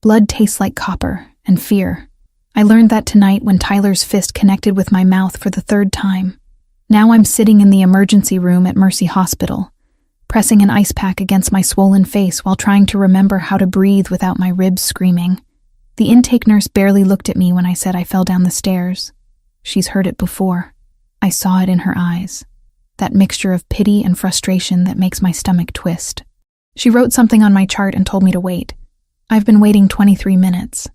Blood tastes like copper and fear. I learned that tonight when Tyler's fist connected with my mouth for the third time. Now I'm sitting in the emergency room at Mercy Hospital, pressing an ice pack against my swollen face while trying to remember how to breathe without my ribs screaming. The intake nurse barely looked at me when I said I fell down the stairs. She's heard it before. I saw it in her eyes. That mixture of pity and frustration that makes my stomach twist. She wrote something on my chart and told me to wait. I've been waiting 23 minutes.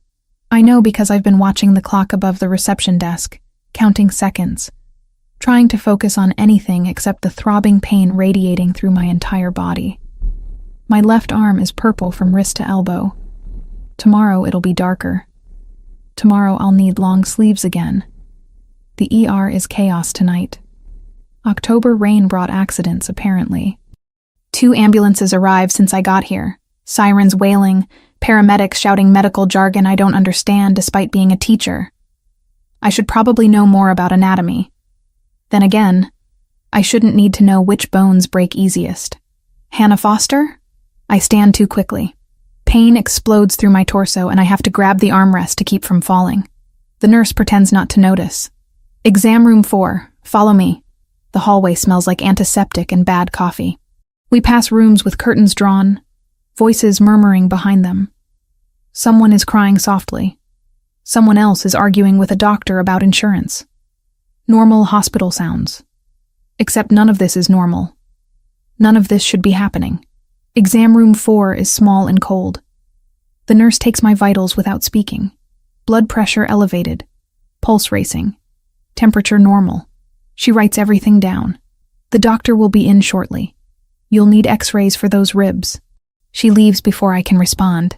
I know because I've been watching the clock above the reception desk, counting seconds, trying to focus on anything except the throbbing pain radiating through my entire body. My left arm is purple from wrist to elbow. Tomorrow it'll be darker. Tomorrow I'll need long sleeves again. The ER is chaos tonight. October rain brought accidents, apparently. 2 ambulances arrived since I got here. Sirens wailing, paramedics shouting medical jargon I don't understand despite being a teacher. I should probably know more about anatomy. Then again, I shouldn't need to know which bones break easiest. Hannah Foster? I stand too quickly. Pain explodes through my torso and I have to grab the armrest to keep from falling. The nurse pretends not to notice. Exam room 4, follow me. The hallway smells like antiseptic and bad coffee. We pass rooms with curtains drawn, voices murmuring behind them. Someone is crying softly. Someone else is arguing with a doctor about insurance. Normal hospital sounds. Except none of this is normal. None of this should be happening. Exam room 4 is small and cold. The nurse takes my vitals without speaking. Blood pressure elevated. Pulse racing. Temperature normal. She writes everything down. The doctor will be in shortly. You'll need x-rays for those ribs. She leaves before I can respond.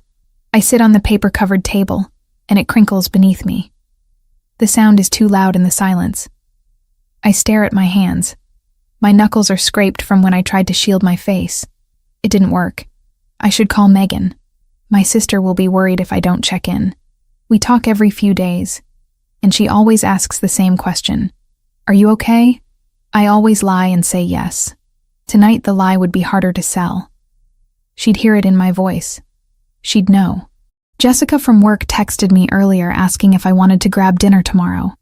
I sit on the paper-covered table, and it crinkles beneath me. The sound is too loud in the silence. I stare at my hands. My knuckles are scraped from when I tried to shield my face. It didn't work. I should call Megan. My sister will be worried if I don't check in. We talk every few days, and she always asks the same question. Are you okay? I always lie and say yes. Tonight the lie would be harder to sell. She'd hear it in my voice. She'd know. Jessica from work texted me earlier asking if I wanted to grab dinner tomorrow.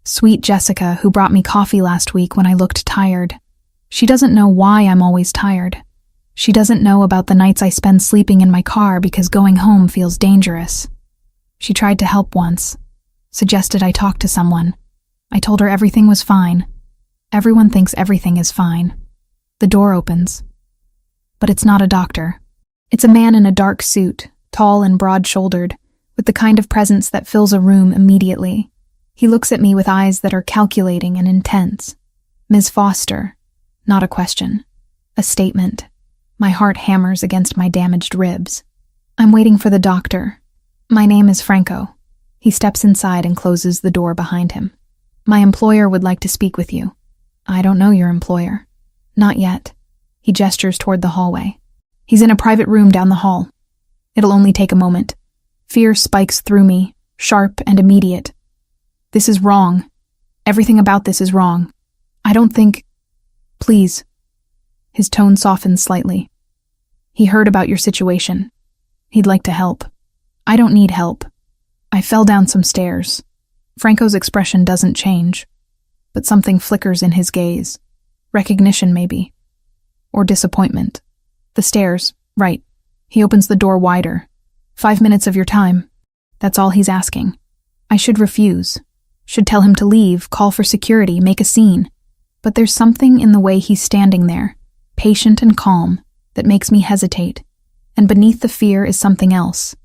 Sweet Jessica, who brought me coffee last week when I looked tired. She doesn't know why I'm always tired. She doesn't know about the nights I spend sleeping in my car because going home feels dangerous. She tried to help once. Suggested I talk to someone. I told her everything was fine. Everyone thinks everything is fine. The door opens. But it's not a doctor. It's a man in a dark suit, tall and broad-shouldered, with the kind of presence that fills a room immediately. He looks at me with eyes that are calculating and intense. Ms. Foster. Not a question. A statement. My heart hammers against my damaged ribs. I'm waiting for the doctor. My name is Franco. He steps inside and closes the door behind him. My employer would like to speak with you. I don't know your employer. Not yet. He gestures toward the hallway. He's in a private room down the hall. It'll only take a moment. Fear spikes through me, sharp and immediate. This is wrong. Everything about this is wrong. I don't think... Please. His tone softens slightly. He heard about your situation. He'd like to help. I don't need help. I fell down some stairs. Franco's expression doesn't change, but something flickers in his gaze. Recognition, maybe. Or disappointment. The stairs, right. He opens the door wider. 5 minutes of your time. That's all he's asking. I should refuse. Should tell him to leave, call for security, make a scene. But there's something in the way he's standing there, patient and calm, that makes me hesitate. And beneath the fear is something else.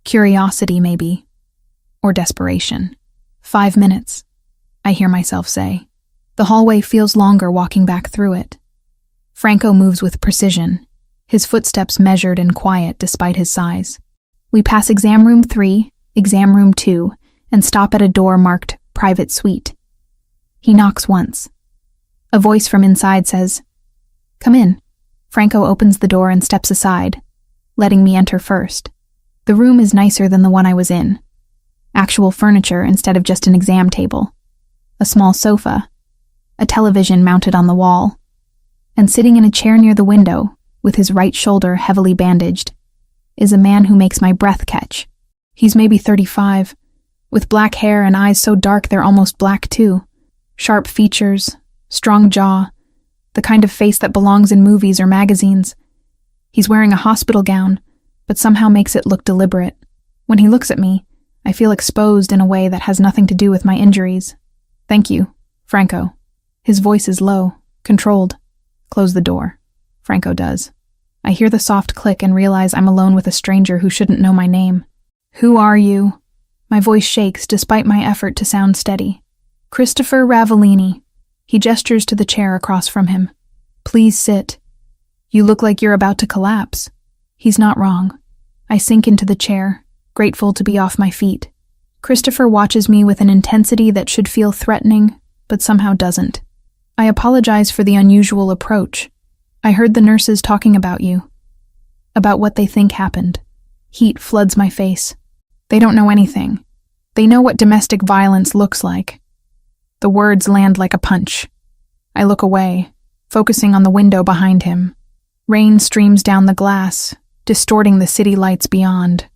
Curiosity, maybe. Or desperation. 5 minutes, I hear myself say. The hallway feels longer walking back through it. Franco moves with precision, his footsteps measured and quiet despite his size. We pass exam room 3, exam room 2, and stop at a door marked Private Suite. He knocks once. A voice from inside says, "Come in." Franco opens the door and steps aside, letting me enter first. The room is nicer than the one I was in. Actual furniture instead of just an exam table. A small sofa. A television mounted on the wall. And sitting in a chair near the window, with his right shoulder heavily bandaged, is a man who makes my breath catch. He's maybe 35, with black hair and eyes so dark they're almost black too. Sharp features, strong jaw, the kind of face that belongs in movies or magazines. He's wearing a hospital gown, but somehow makes it look deliberate. When he looks at me, I feel exposed in a way that has nothing to do with my injuries. Thank you, Franco. His voice is low, controlled. Close the door. Franco does. I hear the soft click and realize I'm alone with a stranger who shouldn't know my name. Who are you? My voice shakes despite my effort to sound steady. Christopher Ravellini. He gestures to the chair across from him. Please sit. You look like you're about to collapse. He's not wrong. I sink into the chair, grateful to be off my feet. Christopher watches me with an intensity that should feel threatening, but somehow doesn't. I apologize for the unusual approach. I heard the nurses talking about you. About what they think happened. Heat floods my face. They don't know anything. They know what domestic violence looks like. The words land like a punch. I look away, focusing on the window behind him. Rain streams down the glass, distorting the city lights beyond.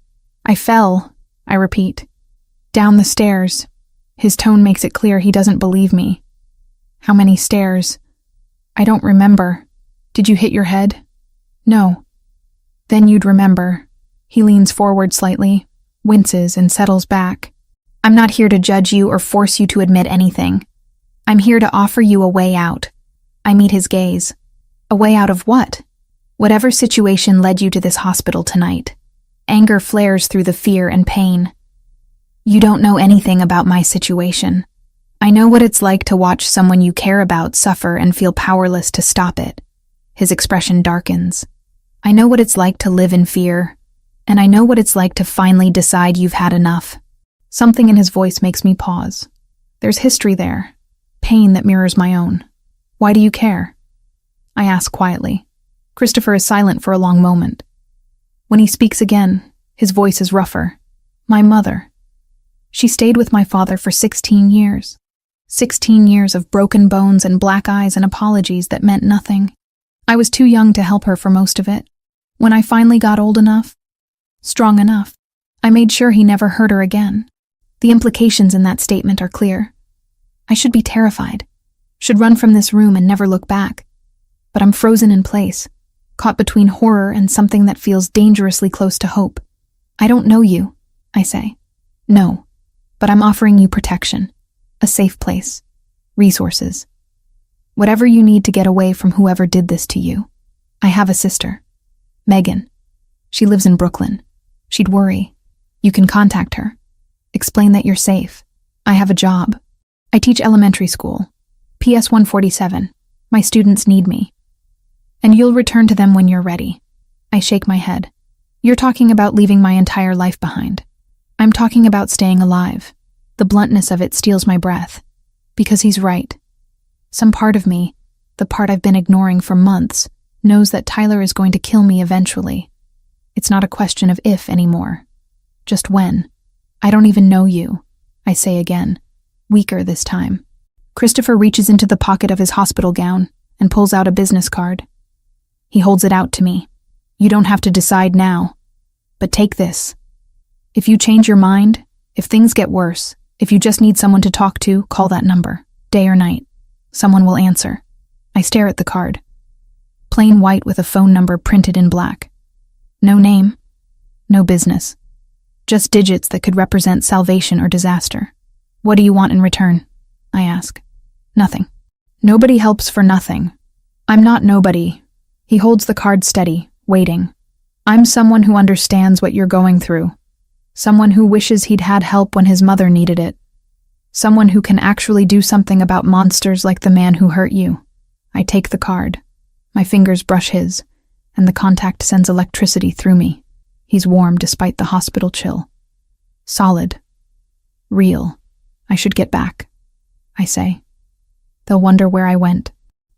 I fell, I repeat. Down the stairs. His tone makes it clear he doesn't believe me. How many stairs? I don't remember. Did you hit your head? No. Then you'd remember. He leans forward slightly, winces and settles back. I'm not here to judge you or force you to admit anything. I'm here to offer you a way out. I meet his gaze. A way out of what? Whatever situation led you to this hospital tonight. Anger flares through the fear and pain. You don't know anything about my situation. I know what it's like to watch someone you care about suffer and feel powerless to stop it. His expression darkens. I know what it's like to live in fear, and I know what it's like to finally decide you've had enough. Something in his voice makes me pause. There's history there, pain that mirrors my own. Why do you care? I ask quietly. Christopher is silent for a long moment. When he speaks again, his voice is rougher. My mother. She stayed with my father for 16 years. 16 years of broken bones and black eyes and apologies that meant nothing. I was too young to help her for most of it. When I finally got old enough, strong enough, I made sure he never hurt her again. The implications in that statement are clear. I should be terrified, should run from this room and never look back. But I'm frozen in place, caught between horror and something that feels dangerously close to hope. I don't know you, I say. No, but I'm offering you protection, a safe place, resources. Whatever you need to get away from whoever did this to you. I have a sister, Megan. She lives in Brooklyn. She'd worry. You can contact her. Explain that you're safe. I have a job. I teach elementary school. PS 147. My students need me. And you'll return to them when you're ready. I shake my head. You're talking about leaving my entire life behind. I'm talking about staying alive. The bluntness of it steals my breath. Because he's right. Some part of me, the part I've been ignoring for months, knows that Tyler is going to kill me eventually. It's not a question of if anymore. Just when. I don't even know you, I say again, weaker this time. Christopher reaches into the pocket of his hospital gown and pulls out a business card. He holds it out to me. You don't have to decide now, but take this. If you change your mind, if things get worse, if you just need someone to talk to, call that number, day or night. Someone will answer. I stare at the card. Plain white with a phone number printed in black. No name, no business. Just digits that could represent salvation or disaster. What do you want in return? I ask. Nothing. Nobody helps for nothing. I'm not nobody. He holds the card steady, waiting. I'm someone who understands what you're going through. Someone who wishes he'd had help when his mother needed it. Someone who can actually do something about monsters like the man who hurt you. I take the card. My fingers brush his, and the contact sends electricity through me. He's warm despite the hospital chill. Solid. Real. I should get back, I say. They'll wonder where I went.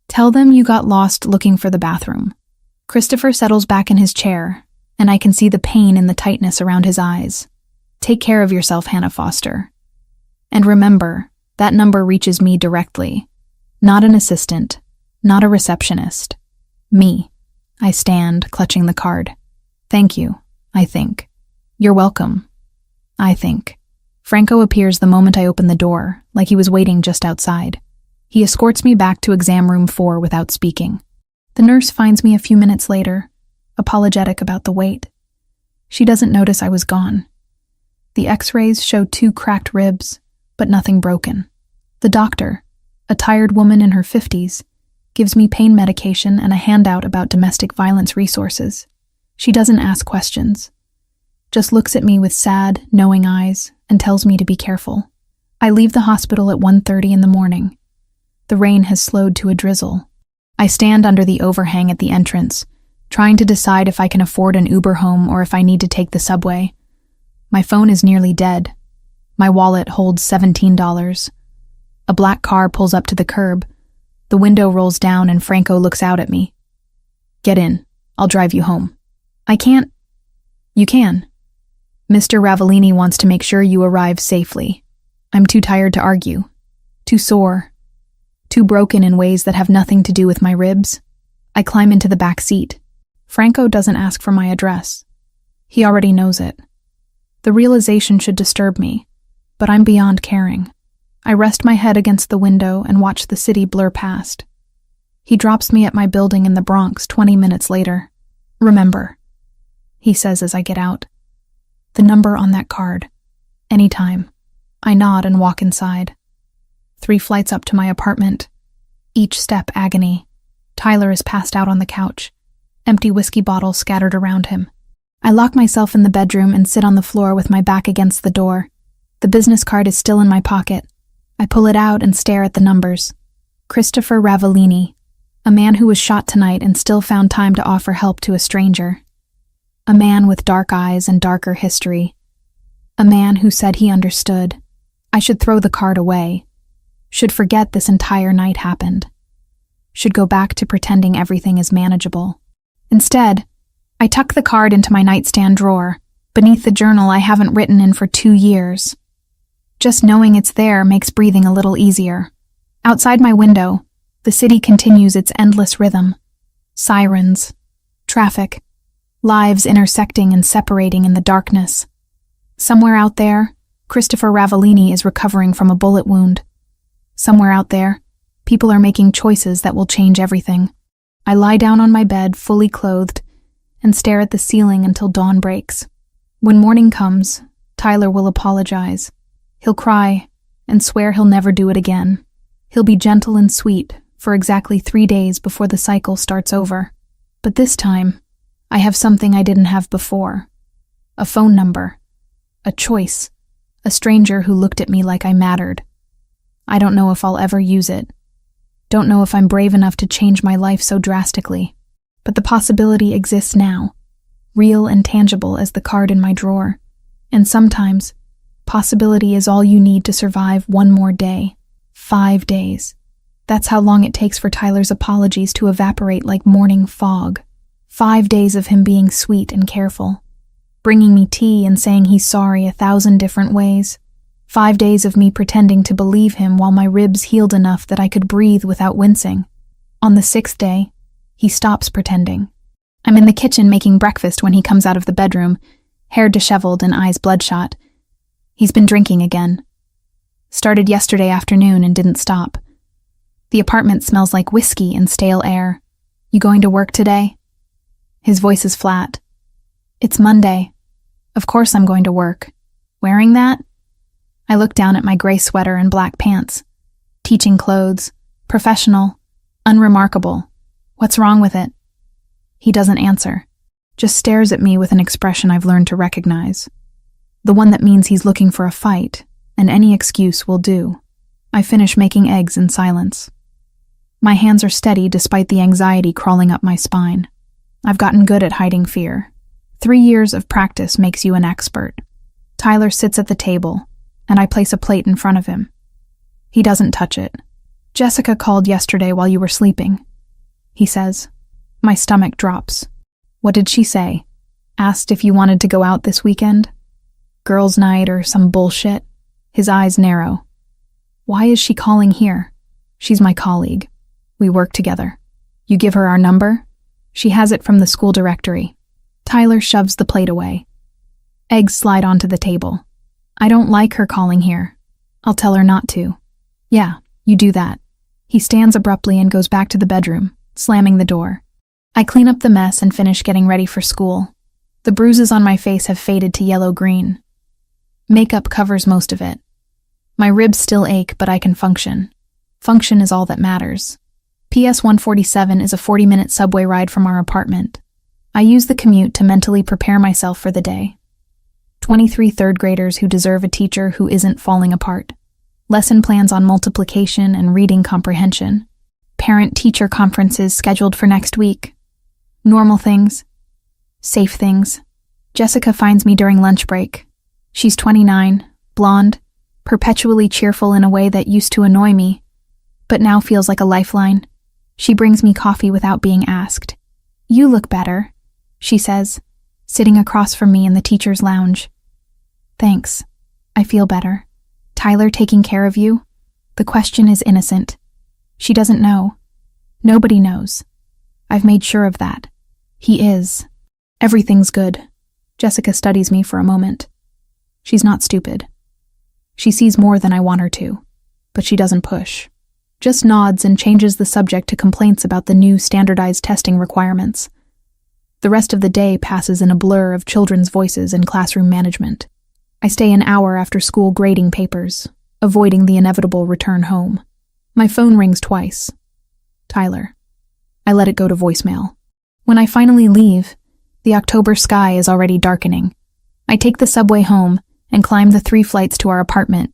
Tell them you got lost looking for the bathroom. Christopher settles back in his chair, and I can see the pain in the tightness around his eyes. Take care of yourself, Hannah Foster. And remember, that number reaches me directly. Not an assistant, not a receptionist. Me. I stand, clutching the card. Thank you, I think. You're welcome. I think. Franco appears the moment I open the door, like he was waiting just outside. He escorts me back to exam room 4 without speaking. The nurse finds me a few minutes later, apologetic about the wait. She doesn't notice I was gone. The x-rays show 2 cracked ribs, but nothing broken. The doctor, a tired woman in her 50s, gives me pain medication and a handout about domestic violence resources. She doesn't ask questions, just looks at me with sad, knowing eyes and tells me to be careful. I leave the hospital at 1:30 in the morning. The rain has slowed to a drizzle. I stand under the overhang at the entrance, trying to decide if I can afford an Uber home or if I need to take the subway. My phone is nearly dead. My wallet holds $17. A black car pulls up to the curb. The window rolls down and Franco looks out at me. Get in. I'll drive you home. I can't. You can. Mr. Ravellini wants to make sure you arrive safely. I'm too tired to argue. Too sore. Too broken in ways that have nothing to do with my ribs. I climb into the back seat. Franco doesn't ask for my address. He already knows it. The realization should disturb me, but I'm beyond caring. I rest my head against the window and watch the city blur past. He drops me at my building in the Bronx 20 minutes later. Remember, he says as I get out. The number on that card. Anytime. I nod and walk inside. 3 flights up to my apartment. Each step agony. Tyler is passed out on the couch, empty whiskey bottles scattered around him. I lock myself in the bedroom and sit on the floor with my back against the door. The business card is still in my pocket. I pull it out and stare at the numbers. Christopher Ravellini, a man who was shot tonight and still found time to offer help to a stranger. A man with dark eyes and darker history. A man who said he understood. I should throw the card away. Should forget this entire night happened. Should go back to pretending everything is manageable. Instead, I tuck the card into my nightstand drawer, beneath the journal I haven't written in for 2 years. Just knowing it's there makes breathing a little easier. Outside my window, the city continues its endless rhythm. Sirens, traffic, lives intersecting and separating in the darkness. Somewhere out there, Christopher Ravellini is recovering from a bullet wound. Somewhere out there, people are making choices that will change everything. I lie down on my bed, fully clothed, and stare at the ceiling until dawn breaks. When morning comes, Tyler will apologize. He'll cry and swear he'll never do it again. He'll be gentle and sweet for exactly 3 days before the cycle starts over. But this time, I have something I didn't have before. A phone number. A choice. A stranger who looked at me like I mattered. I don't know if I'll ever use it. Don't know if I'm brave enough to change my life so drastically. But the possibility exists now, real and tangible as the card in my drawer. And sometimes, possibility is all you need to survive one more day. 5 days. That's how long it takes for Tyler's apologies to evaporate like morning fog. 5 days of him being sweet and careful, bringing me tea and saying he's sorry 1,000 different ways. 5 days of me pretending to believe him while my ribs healed enough that I could breathe without wincing. On the 6th day, he stops pretending. I'm in the kitchen making breakfast when he comes out of the bedroom, hair disheveled and eyes bloodshot. He's been drinking again. Started yesterday afternoon and didn't stop. The apartment smells like whiskey and stale air. You going to work today? His voice is flat. It's Monday. Of course I'm going to work. Wearing that? I look down at my gray sweater and black pants. Teaching clothes. Professional. Unremarkable. What's wrong with it? He doesn't answer. Just stares at me with an expression I've learned to recognize. The one that means he's looking for a fight, and any excuse will do. I finish making eggs in silence. My hands are steady despite the anxiety crawling up my spine. I've gotten good at hiding fear. 3 years of practice makes you an expert. Tyler sits at the table, and I place a plate in front of him. He doesn't touch it. Jessica called yesterday while you were sleeping, he says. My stomach drops. What did she say? Asked if you wanted to go out this weekend? Girls' night or some bullshit? His eyes narrow. Why is she calling here? She's my colleague. We work together. You give her our number? She has it from the school directory. Tyler shoves the plate away. Eggs slide onto the table. I don't like her calling here. I'll tell her not to. Yeah, you do that. He stands abruptly and goes back to the bedroom, slamming the door. I clean up the mess and finish getting ready for school. The bruises on my face have faded to yellow-green. Makeup covers most of it. My ribs still ache, but I can function. Function is all that matters. PS 147 is a 40-minute subway ride from our apartment. I use the commute to mentally prepare myself for the day. 23 third graders who deserve a teacher who isn't falling apart. Lesson plans on multiplication and reading comprehension. Parent-teacher conferences scheduled for next week. Normal things. Safe things. Jessica finds me during lunch break. She's 29, blonde, perpetually cheerful in a way that used to annoy me, but now feels like a lifeline. She brings me coffee without being asked. You look better, she says, sitting across from me in the teacher's lounge. Thanks. I feel better. Tyler taking care of you? The question is innocent. She doesn't know. Nobody knows. I've made sure of that. He is. Everything's good. Jessica studies me for a moment. She's not stupid. She sees more than I want her to, but she doesn't push. Just nods and changes the subject to complaints about the new standardized testing requirements. The rest of the day passes in a blur of children's voices and classroom management. I stay an hour after school grading papers, avoiding the inevitable return home. My phone rings twice. Tyler. I let it go to voicemail. When I finally leave, the October sky is already darkening. I take the subway home and climb the 3 flights to our apartment,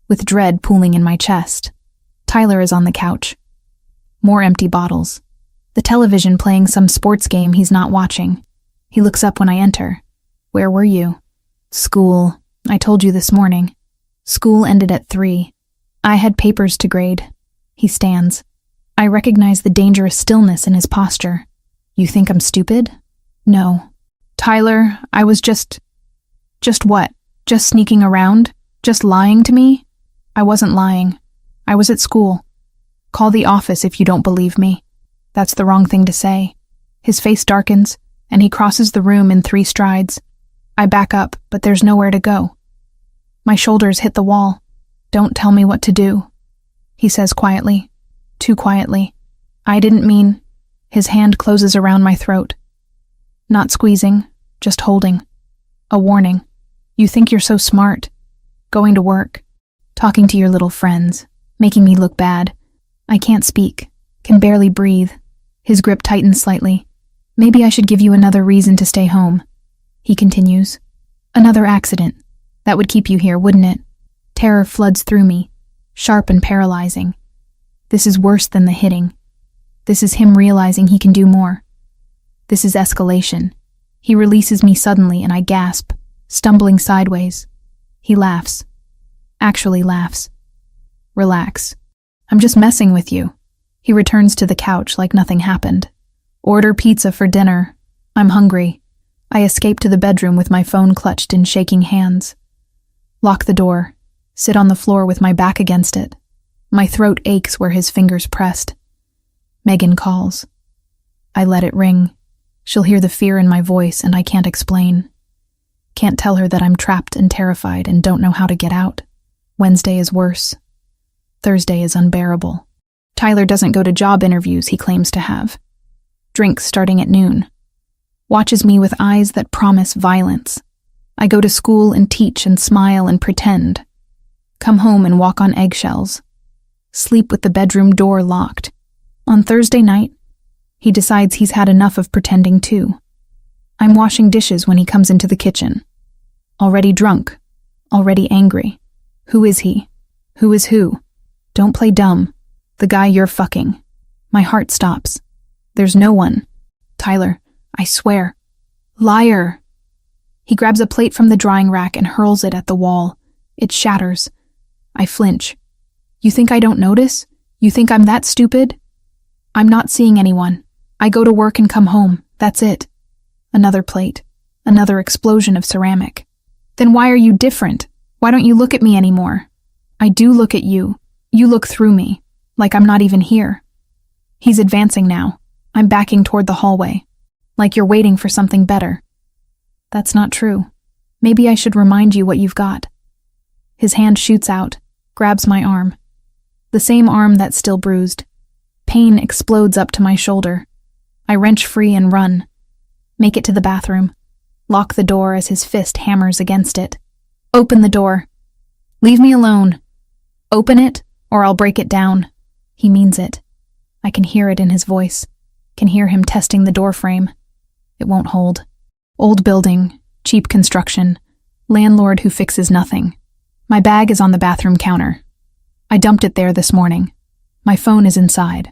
with dread pooling in my chest. Tyler is on the couch. More empty bottles. The television playing some sports game he's not watching. He looks up when I enter. Where were you? School. I told you this morning. School ended at 3. I had papers to grade. He stands. I recognize the dangerous stillness in his posture. You think I'm stupid? No. Tyler, I was just what? Just sneaking around? Just lying to me? I wasn't lying. I was at school. Call the office if you don't believe me. That's the wrong thing to say. His face darkens, and he crosses the room in 3 strides. I back up, but there's nowhere to go. My shoulders hit the wall. Don't tell me what to do, he says quietly. Too quietly. I didn't mean. His hand closes around my throat. Not squeezing, just holding. A warning. You think you're so smart. Going to work. Talking to your little friends. Making me look bad. I can't speak. Can barely breathe. His grip tightens slightly. Maybe I should give you another reason to stay home, he continues. Another accident. That would keep you here, wouldn't it? Terror floods through me, sharp and paralyzing. This is worse than the hitting. This is him realizing he can do more. This is escalation. He releases me suddenly and I gasp, stumbling sideways. He laughs. Actually laughs. Relax. I'm just messing with you. He returns to the couch like nothing happened. Order pizza for dinner. I'm hungry. I escape to the bedroom with my phone clutched in shaking hands. Lock the door. Sit on the floor with my back against it. My throat aches where his fingers pressed. Megan calls. I let it ring. She'll hear the fear in my voice and I can't explain. Can't tell her that I'm trapped and terrified and don't know how to get out. Wednesday is worse. Thursday is unbearable. Tyler doesn't go to job interviews he claims to have. Drinks starting at noon. Watches me with eyes that promise violence. I go to school and teach and smile and pretend. Come home and walk on eggshells. Sleep with the bedroom door locked. On Thursday night, he decides he's had enough of pretending too. I'm washing dishes when he comes into the kitchen. Already drunk. Already angry. Who is he? Who is who? Don't play dumb. The guy you're fucking. My heart stops. There's no one. Tyler, I swear. Liar. He grabs a plate from the drying rack and hurls it at the wall. It shatters. I flinch. You think I don't notice? You think I'm that stupid? I'm not seeing anyone. I go to work and come home. That's it. Another plate. Another explosion of ceramic. Then why are you different? Why don't you look at me anymore? I do look at you. You look through me. Like I'm not even here. He's advancing now. I'm backing toward the hallway. Like you're waiting for something better. That's not true. Maybe I should remind you what you've got. His hand shoots out, grabs my arm. The same arm that's still bruised. Pain explodes up to my shoulder. I wrench free and run. Make it to the bathroom. Lock the door as his fist hammers against it. Open the door. Leave me alone. Open it, or I'll break it down. He means it. I can hear it in his voice. Can hear him testing the door frame. It won't hold. Old building, cheap construction, landlord who fixes nothing. My bag is on the bathroom counter. I dumped it there this morning. My phone is inside.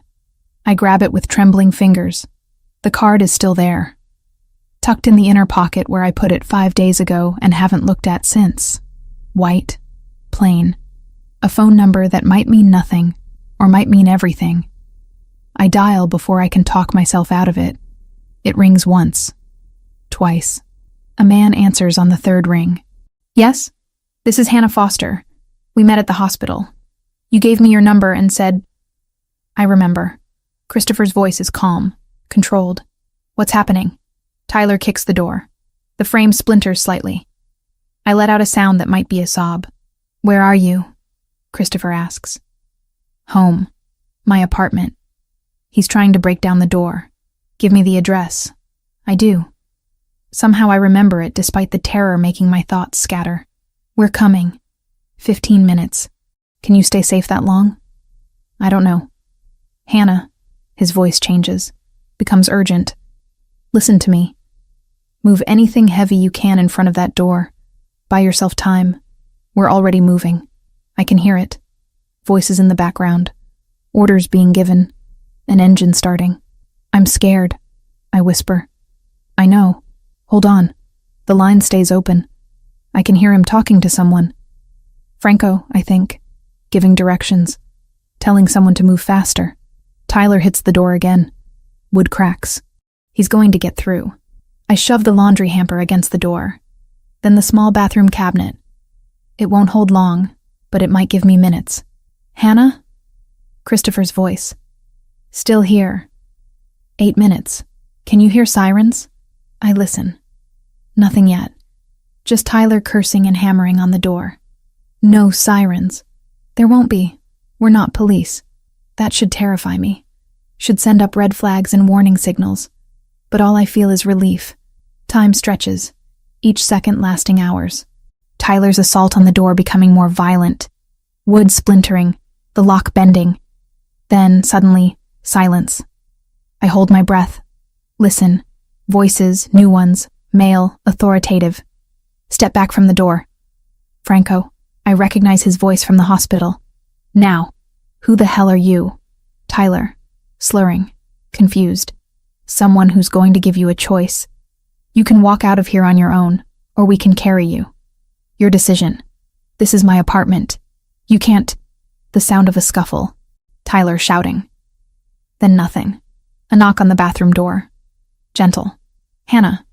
I grab it with trembling fingers. The card is still there. Tucked in the inner pocket where I put it 5 days ago and haven't looked at since. White, plain. A phone number that might mean nothing, or might mean everything. I dial before I can talk myself out of it. It rings once. Twice. A man answers on the third ring. Yes? This is Hannah Foster. We met at the hospital. You gave me your number and said... I remember. Christopher's voice is calm, controlled. What's happening? Tyler kicks the door. The frame splinters slightly. I let out a sound that might be a sob. Where are you? Christopher asks. Home. My apartment. He's trying to break down the door. Give me the address. I do. Somehow I remember it despite the terror making my thoughts scatter. We're coming. 15 minutes. Can you stay safe that long? I don't know. Hannah. His voice changes. Becomes urgent. Listen to me. Move anything heavy you can in front of that door. Buy yourself time. We're already moving. I can hear it. Voices in the background. Orders being given. An engine starting. I'm scared. I whisper. I know. Hold on. The line stays open. I can hear him talking to someone. Franco, I think. Giving directions. Telling someone to move faster. Tyler hits the door again. Wood cracks. He's going to get through. I shove the laundry hamper against the door. Then the small bathroom cabinet. It won't hold long, but it might give me minutes. Hannah? Christopher's voice. Still here. 8 minutes. Can you hear sirens? I listen. Nothing yet. Just Tyler cursing and hammering on the door. No sirens. There won't be. We're not police. That should terrify me. Should send up red flags and warning signals. But all I feel is relief. Time stretches, each second lasting hours. Tyler's assault on the door becoming more violent. Wood splintering, the lock bending. Then, suddenly, silence. I hold my breath. Listen. Voices, new ones, male, authoritative. Step back from the door. Franco. I recognize his voice from the hospital. Now. Who the hell are you? Tyler. Slurring. Confused. Someone who's going to give you a choice. You can walk out of here on your own, or we can carry you. Your decision. This is my apartment. You can't... The sound of a scuffle. Tyler shouting. Then nothing. A knock on the bathroom door. Gentle. Hannah.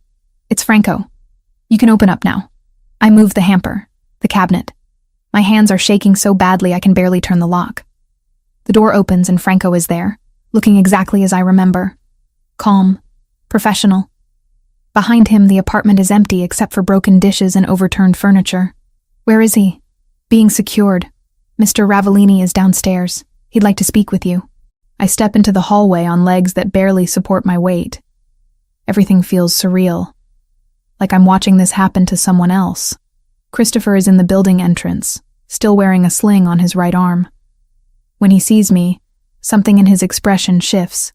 It's Franco. You can open up now. I move the hamper. The cabinet. My hands are shaking so badly I can barely turn the lock. The door opens and Franco is there, looking exactly as I remember. Calm. Professional. Behind him, the apartment is empty except for broken dishes and overturned furniture. Where is he? Being secured. Mr. Ravellini is downstairs. He'd like to speak with you. I step into the hallway on legs that barely support my weight. Everything feels surreal. Like I'm watching this happen to someone else. Christopher is in the building entrance, still wearing a sling on his right arm. When he sees me, something in his expression shifts,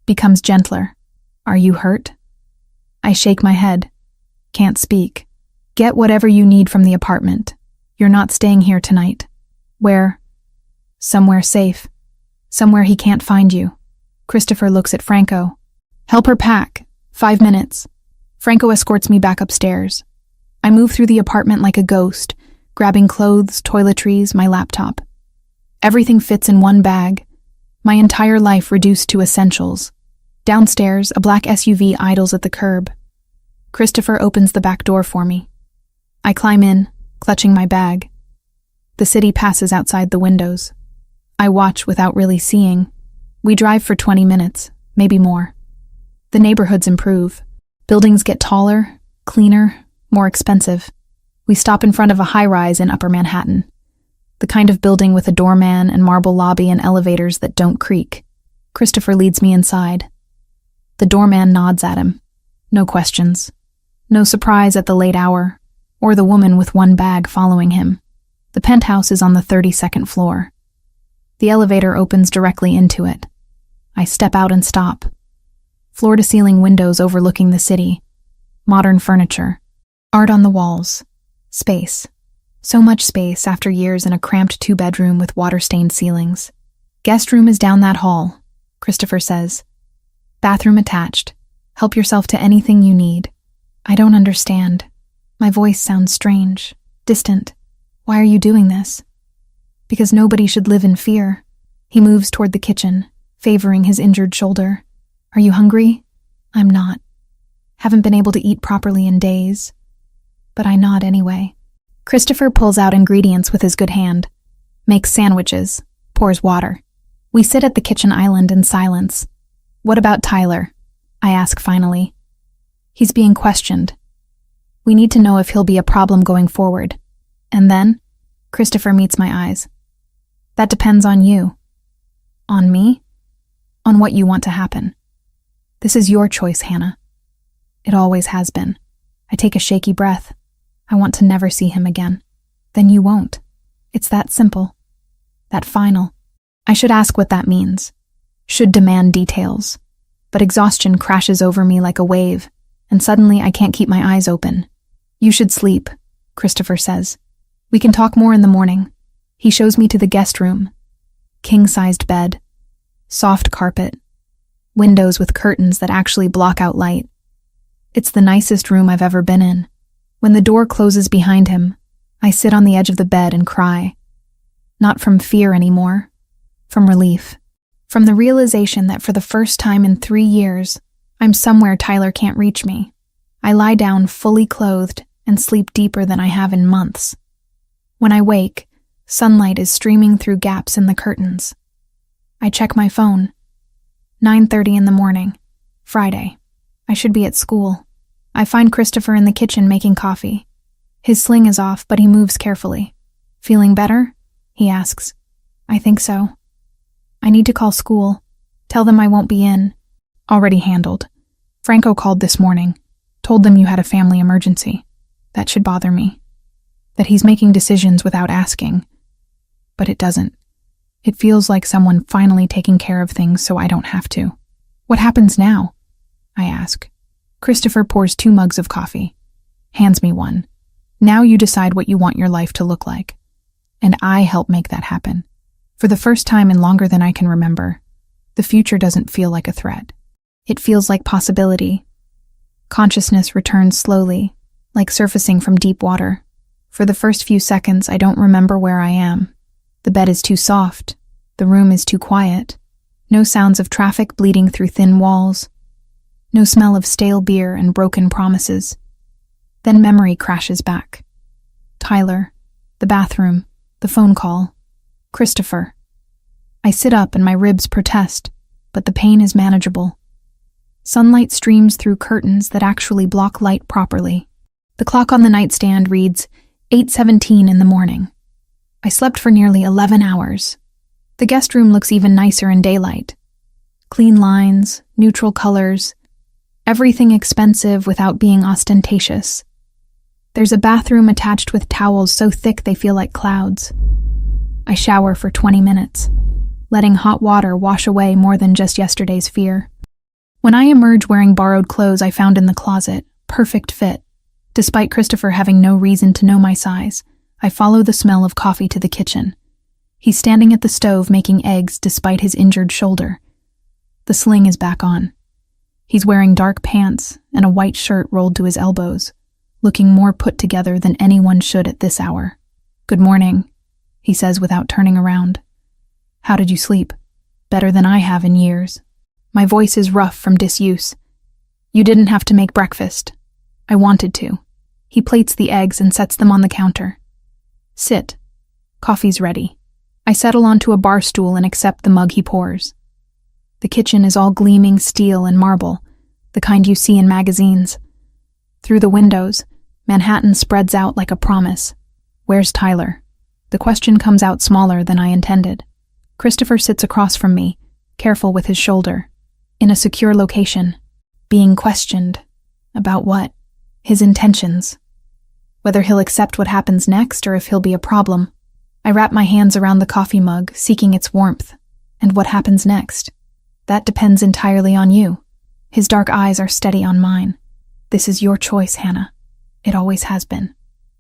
becomes gentler. Are you hurt? I shake my head. Can't speak. Get whatever you need from the apartment. You're not staying here tonight. Where? Somewhere safe. Somewhere he can't find you. Christopher looks at Franco. Help her pack. 5 minutes. Franco escorts me back upstairs. I move through the apartment like a ghost, grabbing clothes, toiletries, my laptop. Everything fits in one bag. My entire life reduced to essentials. Downstairs, a black SUV idles at the curb. Christopher opens the back door for me. I climb in, clutching my bag. The city passes outside the windows. I watch without really seeing. We drive for 20 minutes, maybe more. The neighborhoods improve. Buildings get taller, cleaner, more expensive. We stop in front of a high-rise in Upper Manhattan. The kind of building with a doorman and marble lobby and elevators that don't creak. Christopher leads me inside. The doorman nods at him. No questions. No surprise at the late hour, or the woman with one bag following him. The penthouse is on the 32nd floor. The elevator opens directly into it. I step out and stop. Floor-to-ceiling windows overlooking the city. Modern furniture. Art on the walls. Space. So much space after years in a cramped two-bedroom with water-stained ceilings. Guest room is down that hall, Christopher says. Bathroom attached. Help yourself to anything you need. I don't understand. My voice sounds strange, distant. Why are you doing this? Because nobody should live in fear. He moves toward the kitchen, favoring his injured shoulder. Are you hungry? I'm not. Haven't been able to eat properly in days. But I nod anyway. Christopher pulls out ingredients with his good hand, makes sandwiches, pours water. We sit at the kitchen island in silence. What about Tyler? I ask finally. He's being questioned. We need to know if he'll be a problem going forward. And then, Christopher meets my eyes. That depends on you. On me? On what you want to happen. This is your choice, Hannah. It always has been. I take a shaky breath. I want to never see him again. Then you won't. It's that simple. That final. I should ask what that means. Should demand details. But exhaustion crashes over me like a wave, and suddenly I can't keep my eyes open. You should sleep, Christopher says. We can talk more in the morning. He shows me to the guest room. King-sized bed. Soft carpet. Windows with curtains that actually block out light. It's the nicest room I've ever been in. When the door closes behind him, I sit on the edge of the bed and cry. Not from fear anymore. From relief. From the realization that for the first time in 3 years, I'm somewhere Tyler can't reach me. I lie down fully clothed and sleep deeper than I have in months. When I wake, sunlight is streaming through gaps in the curtains. I check my phone. 9:30 in the morning. Friday. I should be at school. I find Christopher in the kitchen making coffee. His sling is off, but he moves carefully. Feeling better? He asks. I think so. I need to call school. Tell them I won't be in. Already handled. Franco called this morning. Told them you had a family emergency. That should bother me. That he's making decisions without asking. But it doesn't. It feels like someone finally taking care of things so I don't have to. What happens now? I ask. Christopher pours 2 mugs of coffee. Hands me one. Now you decide what you want your life to look like. And I help make that happen. For the first time in longer than I can remember, the future doesn't feel like a threat. It feels like possibility. Consciousness returns slowly, like surfacing from deep water. For the first few seconds, I don't remember where I am. The bed is too soft. The room is too quiet. No sounds of traffic bleeding through thin walls. No smell of stale beer and broken promises. Then memory crashes back. Tyler, the bathroom, the phone call, Christopher. I sit up and my ribs protest, but the pain is manageable. Sunlight streams through curtains that actually block light properly. The clock on the nightstand reads 8:17 in the morning. I slept for nearly 11 hours. The guest room looks even nicer in daylight. Clean lines, neutral colors, everything expensive without being ostentatious. There's a bathroom attached with towels so thick they feel like clouds. I shower for 20 minutes, letting hot water wash away more than just yesterday's fear. When I emerge wearing borrowed clothes I found in the closet, perfect fit, despite Christopher having no reason to know my size, I follow the smell of coffee to the kitchen. He's standing at the stove making eggs despite his injured shoulder. The sling is back on. He's wearing dark pants and a white shirt rolled to his elbows, looking more put together than anyone should at this hour. Good morning, he says without turning around. How did you sleep? Better than I have in years. My voice is rough from disuse. You didn't have to make breakfast. I wanted to. He plates the eggs and sets them on the counter. Sit. Coffee's ready. I settle onto a bar stool and accept the mug he pours. The kitchen is all gleaming steel and marble, the kind you see in magazines. Through the windows, Manhattan spreads out like a promise. Where's Tyler? The question comes out smaller than I intended. Christopher sits across from me, careful with his shoulder, in a secure location, being questioned. About what? His intentions. Whether he'll accept what happens next or if he'll be a problem. I wrap my hands around the coffee mug, seeking its warmth. And what happens next? That depends entirely on you. His dark eyes are steady on mine. This is your choice, Hannah. It always has been.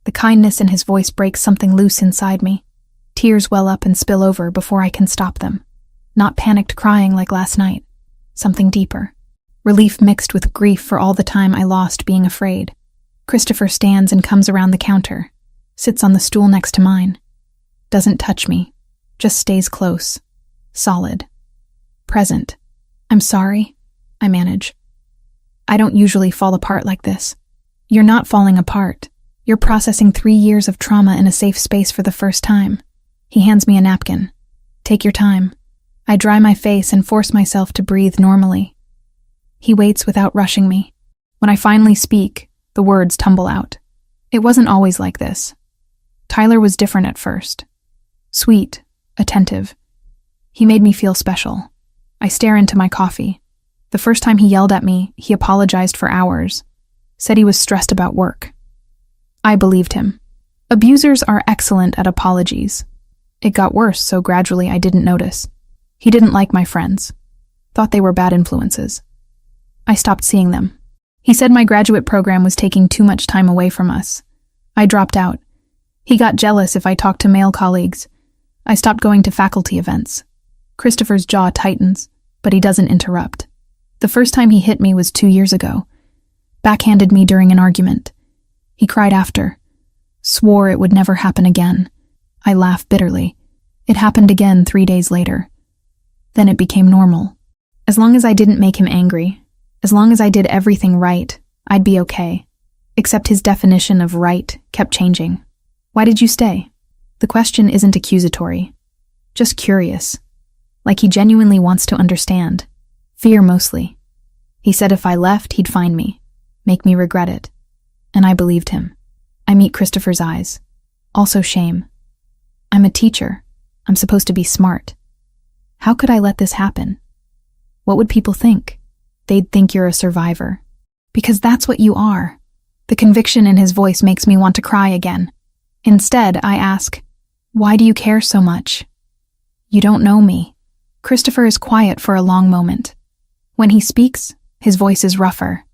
The kindness in his voice breaks something loose inside me. Tears well up and spill over before I can stop them. Not panicked crying like last night. Something deeper. Relief mixed with grief for all the time I lost being afraid. Christopher stands and comes around the counter, sits on the stool next to mine. Doesn't touch me, just stays close. Solid. Present. I'm sorry, I manage. I don't usually fall apart like this. You're not falling apart. You're processing 3 years of trauma in a safe space for the first time. He hands me a napkin. Take your time. I dry my face and force myself to breathe normally. He waits without rushing me. When I finally speak, the words tumble out. It wasn't always like this. Tyler was different at first. Sweet, attentive. He made me feel special. I stare into my coffee. The first time he yelled at me, he apologized for hours. Said he was stressed about work. I believed him. Abusers are excellent at apologies. It got worse, so gradually I didn't notice. He didn't like my friends. Thought they were bad influences. I stopped seeing them. He said my graduate program was taking too much time away from us. I dropped out. He got jealous if I talked to male colleagues. I stopped going to faculty events. Christopher's jaw tightens, but he doesn't interrupt. The first time he hit me was 2 years ago. Backhanded me during an argument. He cried after. Swore it would never happen again. I laughed bitterly. It happened again 3 days later. Then it became normal. As long as I didn't make him angry, as long as I did everything right, I'd be okay. Except his definition of right kept changing. Why did you stay? The question isn't accusatory. Just curious. Like he genuinely wants to understand. Fear mostly. He said if I left, he'd find me. Make me regret it. And I believed him. I meet Christopher's eyes. Also shame. I'm a teacher. I'm supposed to be smart. How could I let this happen? What would people think? They'd think you're a survivor. Because that's what you are. The conviction in his voice makes me want to cry again. Instead, I ask, why do you care so much? You don't know me. Christopher is quiet for a long moment. When he speaks, his voice is rougher.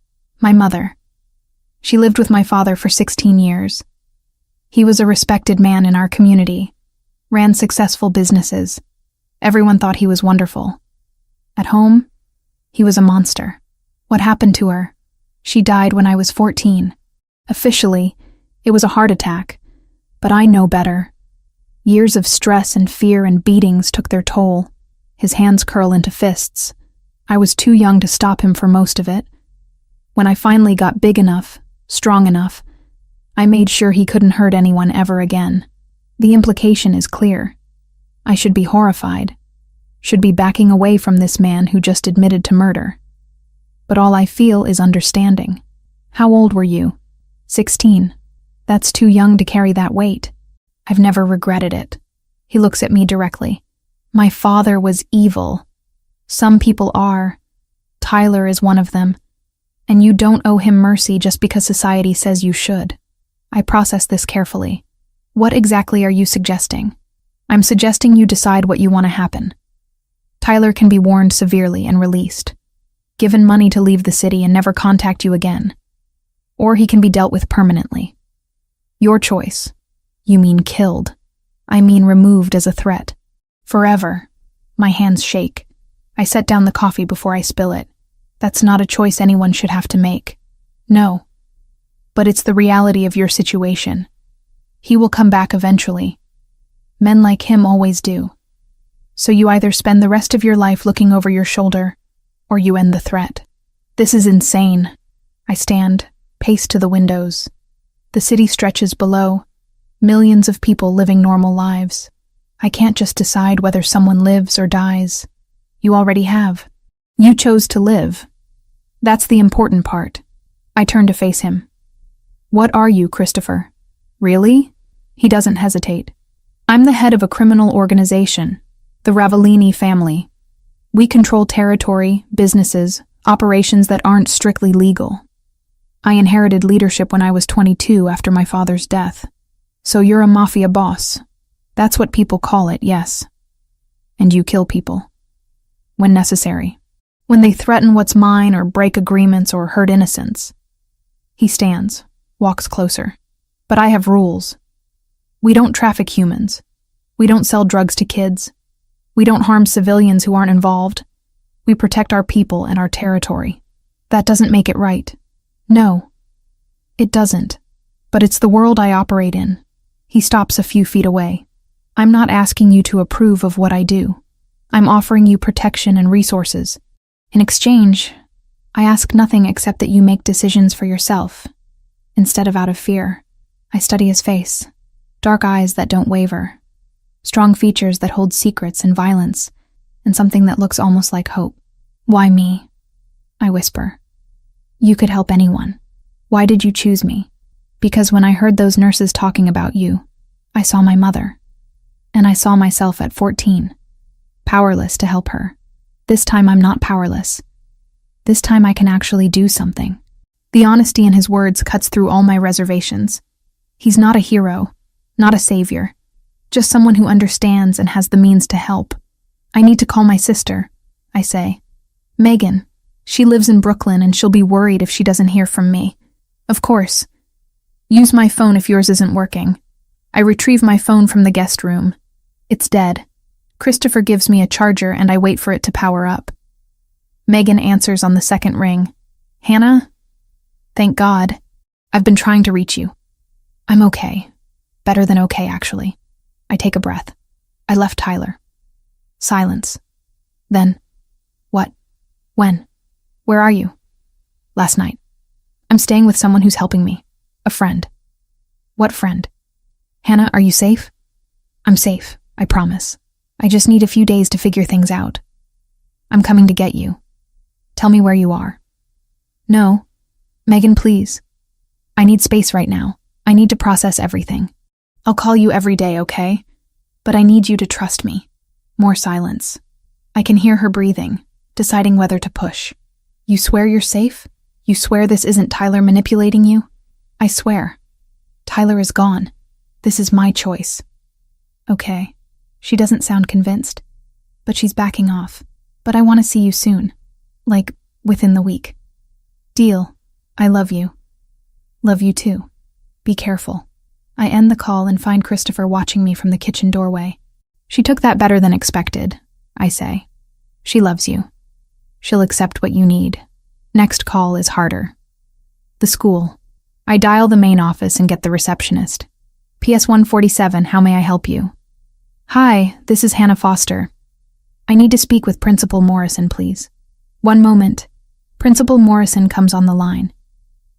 My mother. She lived with my father for 16 years. He was a respected man in our community, ran successful businesses. Everyone thought he was wonderful. At home, he was a monster. What happened to her? She died when I was 14. Officially, it was a heart attack, but I know better. Years of stress and fear and beatings took their toll. His hands curl into fists. I was too young to stop him for most of it. When I finally got big enough, strong enough, I made sure he couldn't hurt anyone ever again. The implication is clear. I should be horrified. Should be backing away from this man who just admitted to murder. But all I feel is understanding. How old were you? 16. That's too young to carry that weight. I've never regretted it. He looks at me directly. My father was evil. Some people are. Tyler is one of them. And you don't owe him mercy just because society says you should. I process this carefully. What exactly are you suggesting? I'm suggesting you decide what you want to happen. Tyler can be warned severely and released. Given money to leave the city and never contact you again. Or he can be dealt with permanently. Your choice. You mean killed. I mean removed as a threat. Forever. My hands shake. I set down the coffee before I spill it. That's not a choice anyone should have to make. No. But it's the reality of your situation. He will come back eventually. Men like him always do. So you either spend the rest of your life looking over your shoulder, or you end the threat. This is insane. I stand, pace to the windows. The city stretches below. Millions of people living normal lives. I can't just decide whether someone lives or dies. You already have. You chose to live. That's the important part. I turn to face him. What are you, Christopher? Really? He doesn't hesitate. I'm the head of a criminal organization, the Ravellini family. We control territory, businesses, operations that aren't strictly legal. I inherited leadership when I was 22 after my father's death. So you're a mafia boss. That's what people call it, yes. And you kill people. When necessary. When they threaten what's mine or break agreements or hurt innocents. He stands, walks closer. But I have rules. We don't traffic humans. We don't sell drugs to kids. We don't harm civilians who aren't involved. We protect our people and our territory. That doesn't make it right. No, it doesn't. But it's the world I operate in. He stops a few feet away. I'm not asking you to approve of what I do. I'm offering you protection and resources. In exchange, I ask nothing except that you make decisions for yourself, instead of out of fear. I study his face. Dark eyes that don't waver. Strong features that hold secrets and violence, and something that looks almost like hope. Why me? I whisper. You could help anyone. Why did you choose me? Because when I heard those nurses talking about you, I saw my mother. And I saw myself at 14, powerless to help her. This time I'm not powerless. This time I can actually do something. The honesty in his words cuts through all my reservations. He's not a hero, not a savior, just someone who understands and has the means to help. I need to call my sister, I say. Megan. She lives in Brooklyn and she'll be worried if she doesn't hear from me. Of course. Use my phone if yours isn't working. I retrieve my phone from the guest room. It's dead. Christopher gives me a charger and I wait for it to power up. Megan answers on the second ring. Hannah? Thank God. I've been trying to reach you. I'm okay. Better than okay, actually. I take a breath. I left Tyler. Silence. Then, what? When? Where are you? Last night. I'm staying with someone who's helping me. A friend. What friend? Hannah, are you safe? I'm safe, I promise. I just need a few days to figure things out. I'm coming to get you. Tell me where you are. No. Megan, please. I need space right now. I need to process everything. I'll call you every day, okay? But I need you to trust me. More silence. I can hear her breathing, deciding whether to push. You swear you're safe? You swear this isn't Tyler manipulating you? I swear. Tyler is gone. This is my choice. Okay. She doesn't sound convinced, but she's backing off. But I want to see you soon. Like, within the week. Deal. I love you. Love you too. Be careful. I end the call and find Christopher watching me from the kitchen doorway. She took that better than expected, I say. She loves you. She'll accept what you need. Next call is harder. The school. I dial the main office and get the receptionist. PS 147, how may I help you? Hi, this is Hannah Foster. I need to speak with Principal Morrison, please. One moment. Principal Morrison comes on the line.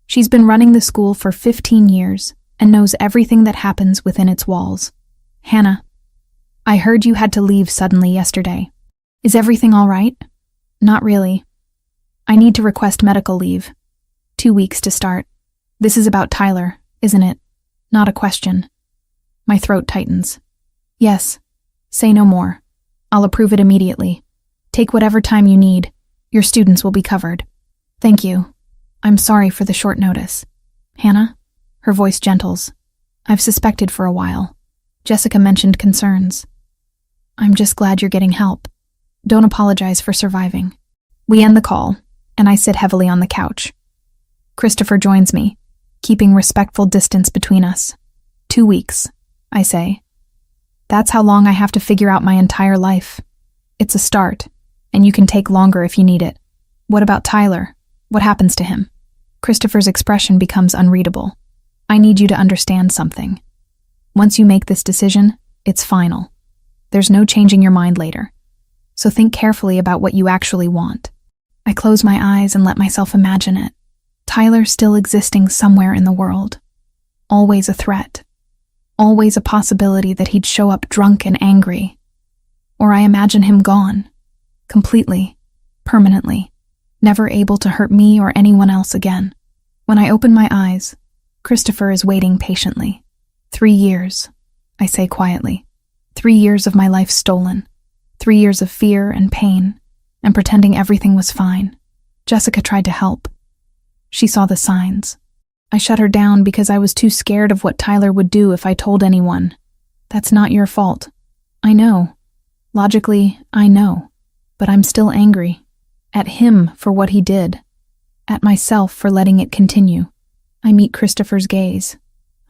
She's been running the school for 15 years and knows everything that happens within its walls. Hannah, I heard you had to leave suddenly yesterday. Is everything all right? Not really. I need to request medical leave. 2 weeks to start. This is about Tyler, isn't it? Not a question. My throat tightens. Yes. Say no more. I'll approve it immediately. Take whatever time you need. Your students will be covered. Thank you. I'm sorry for the short notice. Hannah? Her voice gentles. I've suspected for a while. Jessica mentioned concerns. I'm just glad you're getting help. Don't apologize for surviving. We end the call, and I sit heavily on the couch. Christopher joins me, keeping respectful distance between us. 2 weeks, I say. That's how long I have to figure out my entire life. It's a start, and you can take longer if you need it. What about Tyler? What happens to him? Christopher's expression becomes unreadable. I need you to understand something. Once you make this decision, it's final. There's no changing your mind later. So think carefully about what you actually want. I close my eyes and let myself imagine it. Tyler still existing somewhere in the world. Always a threat. Always a possibility that he'd show up drunk and angry. Or I imagine him gone. Completely. Permanently. never able to hurt me or anyone else again. When I open my eyes, Christopher is waiting patiently. 3 years, I say quietly. 3 years of my life stolen. 3 years of fear and pain, and pretending everything was fine. Jessica tried to help. She saw the signs. I shut her down because I was too scared of what Tyler would do if I told anyone. That's not your fault. I know. Logically, I know. But I'm still angry. At him for what he did. At myself for letting it continue. I meet Christopher's gaze.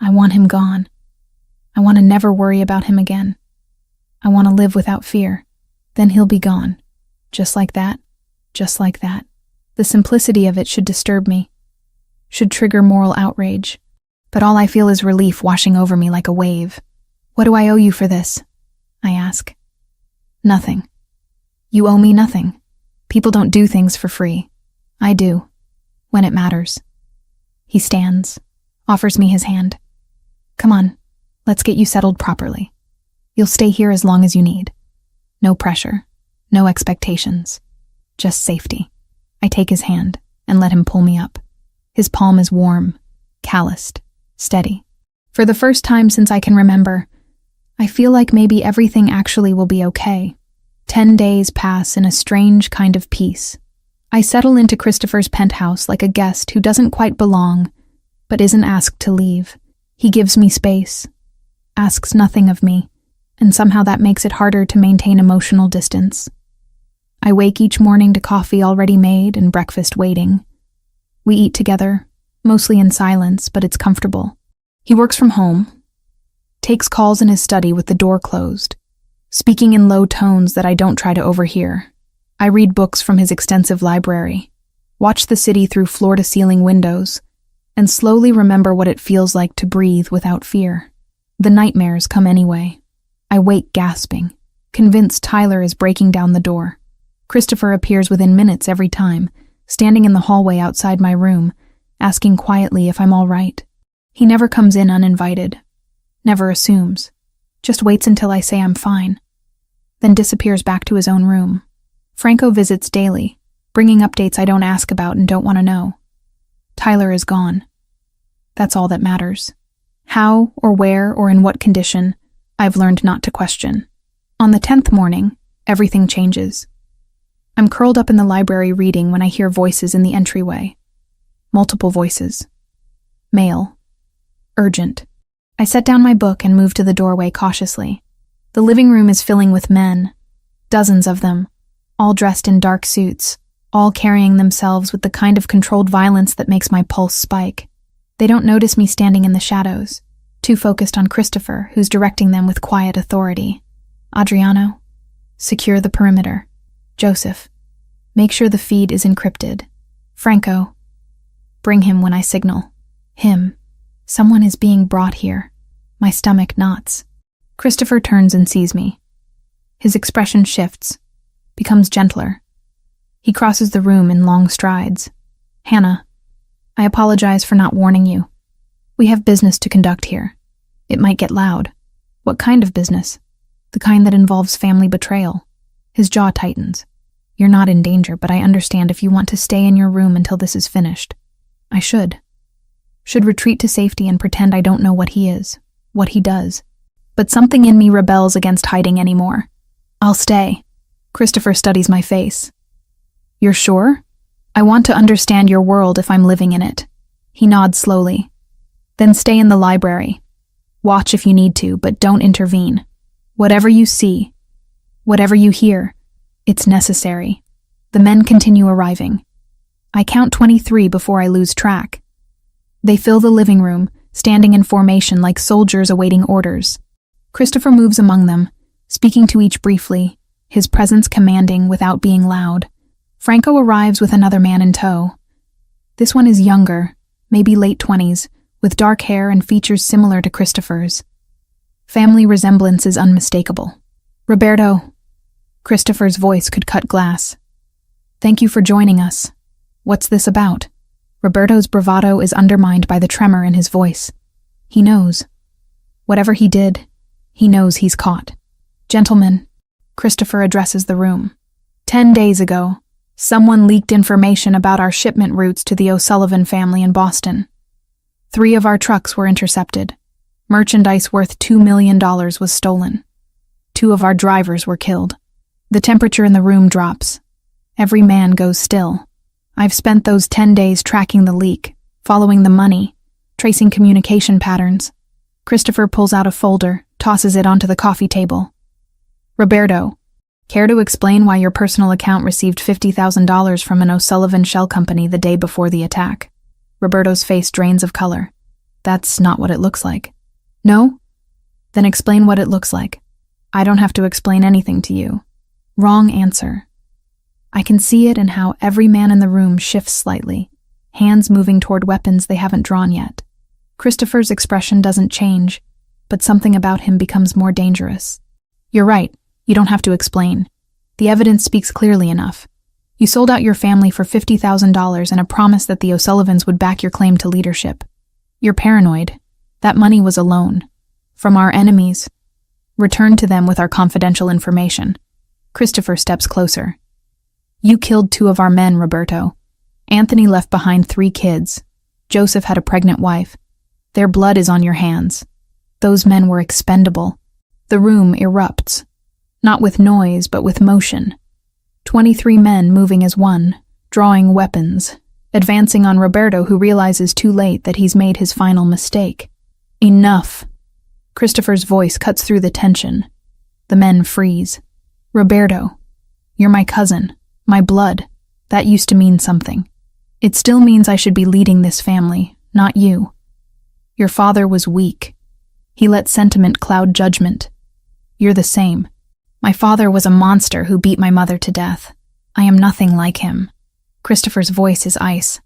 I want him gone. I want to never worry about him again. I want to live without fear. Then he'll be gone. Just like that. Just like that. The simplicity of it should disturb me. Should trigger moral outrage. But all I feel is relief washing over me like a wave. What do I owe you for this? I ask. Nothing. You owe me nothing. People don't do things for free. I do. When it matters. He stands, offers me his hand. Come on, let's get you settled properly. You'll stay here as long as you need. No pressure, no expectations, just safety. I take his hand and let him pull me up. His palm is warm, calloused, steady. For the first time since I can remember, I feel like maybe everything actually will be okay. 10 days pass in a strange kind of peace. I settle into Christopher's penthouse like a guest who doesn't quite belong, but isn't asked to leave. He gives me space, asks nothing of me, and somehow that makes it harder to maintain emotional distance. I wake each morning to coffee already made and breakfast waiting. We eat together, mostly in silence, but it's comfortable. He works from home, takes calls in his study with the door closed, speaking in low tones that I don't try to overhear. I read books from his extensive library, watch the city through floor-to-ceiling windows, and slowly remember what it feels like to breathe without fear. The nightmares come anyway. I wake gasping, convinced Tyler is breaking down the door. Christopher appears within minutes every time, standing in the hallway outside my room, asking quietly if I'm all right. He never comes in uninvited, never assumes, just waits until I say I'm fine, then disappears back to his own room. Franco visits daily, bringing updates I don't ask about and don't want to know. Tyler is gone. That's all that matters. How or where or in what condition, I've learned not to question. On the 10th morning, everything changes. I'm curled up in the library reading when I hear voices in the entryway. Multiple voices. Male. Urgent. I set down my book and move to the doorway cautiously. The living room is filling with men. Dozens of them, all dressed in dark suits, all carrying themselves with the kind of controlled violence that makes my pulse spike. They don't notice me standing in the shadows, too focused on Christopher, who's directing them with quiet authority. Adriano, secure the perimeter. Joseph, make sure the feed is encrypted. Franco, bring him when I signal. Him. Someone is being brought here. My stomach knots. Christopher turns and sees me. His expression shifts, becomes gentler. He crosses the room in long strides. Hannah, I apologize for not warning you. We have business to conduct here. It might get loud. What kind of business? The kind that involves family betrayal. His jaw tightens. You're not in danger, but I understand if you want to stay in your room until this is finished. I should. Should retreat to safety and pretend I don't know what he is, what he does. But something in me rebels against hiding anymore. I'll stay. Christopher studies my face. You're sure? I want to understand your world if I'm living in it. He nods slowly. Then stay in the library. Watch if you need to, but don't intervene. Whatever you see, whatever you hear, it's necessary. The men continue arriving. I count 23 before I lose track. They fill the living room, standing in formation like soldiers awaiting orders. Christopher moves among them, speaking to each briefly, his presence commanding without being loud. Franco arrives with another man in tow. This one is younger, maybe late 20s, with dark hair and features similar to Christopher's. Family resemblance is unmistakable. Roberto. Christopher's voice could cut glass. Thank you for joining us. What's this about? Roberto's bravado is undermined by the tremor in his voice. He knows. Whatever he did, he knows he's caught. Gentlemen, Christopher addresses the room. 10 days ago, Someone leaked information about our shipment routes to the O'Sullivan family in Boston. 3 of our trucks were intercepted. Merchandise worth $2 million was stolen. 2 of our drivers were killed. The temperature in the room drops. Every man goes still. I've spent those 10 days tracking the leak, following the money, tracing communication patterns. Christopher pulls out a folder, tosses it onto the coffee table. Roberto, care to explain why your personal account received $50,000 from an O'Sullivan shell company the day before the attack? Roberto's face drains of color. That's not what it looks like. No? Then explain what it looks like. I don't have to explain anything to you. Wrong answer. I can see it in how every man in the room shifts slightly, hands moving toward weapons they haven't drawn yet. Christopher's expression doesn't change, but something about him becomes more dangerous. You're right, you don't have to explain. The evidence speaks clearly enough. You sold out your family for $50,000 and a promise that the O'Sullivans would back your claim to leadership. You're paranoid. That money was a loan. From our enemies. Return to them with our confidential information. Christopher steps closer. You killed 2 of our men, Roberto. Anthony left behind 3 kids. Joseph had a pregnant wife. Their blood is on your hands. Those men were expendable. The room erupts. Not with noise, but with motion. 23 men moving as one, drawing weapons, advancing on Roberto, who realizes too late that he's made his final mistake. Enough. Christopher's voice cuts through the tension. The men freeze. Roberto, you're my cousin, my blood. That used to mean something. It still means I should be leading this family, not you. Your father was weak. He let sentiment cloud judgment. You're the same. My father was a monster who beat my mother to death. I am nothing like him. Christopher's voice is ice.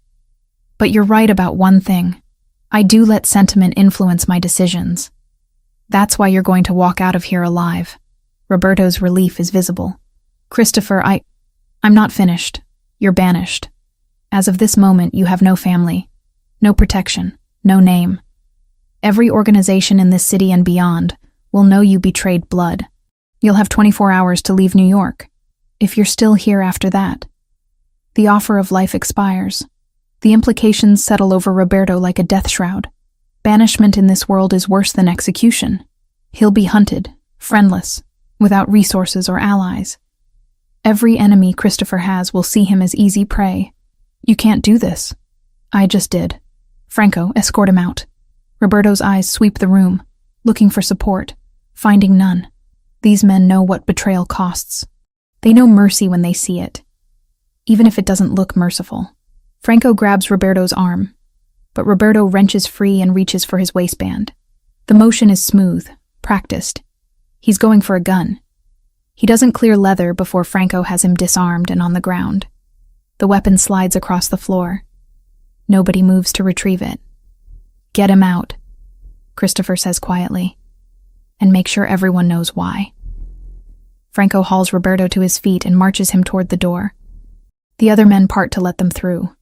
But you're right about one thing. I do let sentiment influence my decisions. That's why you're going to walk out of here alive. Roberto's relief is visible. Christopher, I'm not finished. You're banished. As of this moment, you have no family, no protection, no name. Every organization in this city and beyond will know you betrayed blood. You'll have 24 hours to leave New York. If you're still here after that, the offer of life expires. The implications settle over Roberto like a death shroud. Banishment in this world is worse than execution. He'll be hunted, friendless, without resources or allies. Every enemy Christopher has will see him as easy prey. You can't do this. I just did. Franco, escort him out. Roberto's eyes sweep the room, looking for support, finding none. These men know what betrayal costs. They know mercy when they see it, even if it doesn't look merciful. Franco grabs Roberto's arm, but Roberto wrenches free and reaches for his waistband. The motion is smooth, practiced. He's going for a gun. He doesn't clear leather before Franco has him disarmed and on the ground. The weapon slides across the floor. Nobody moves to retrieve it. Get him out, Christopher says quietly, and make sure everyone knows why. Franco hauls Roberto to his feet and marches him toward the door. The other men part to let them through.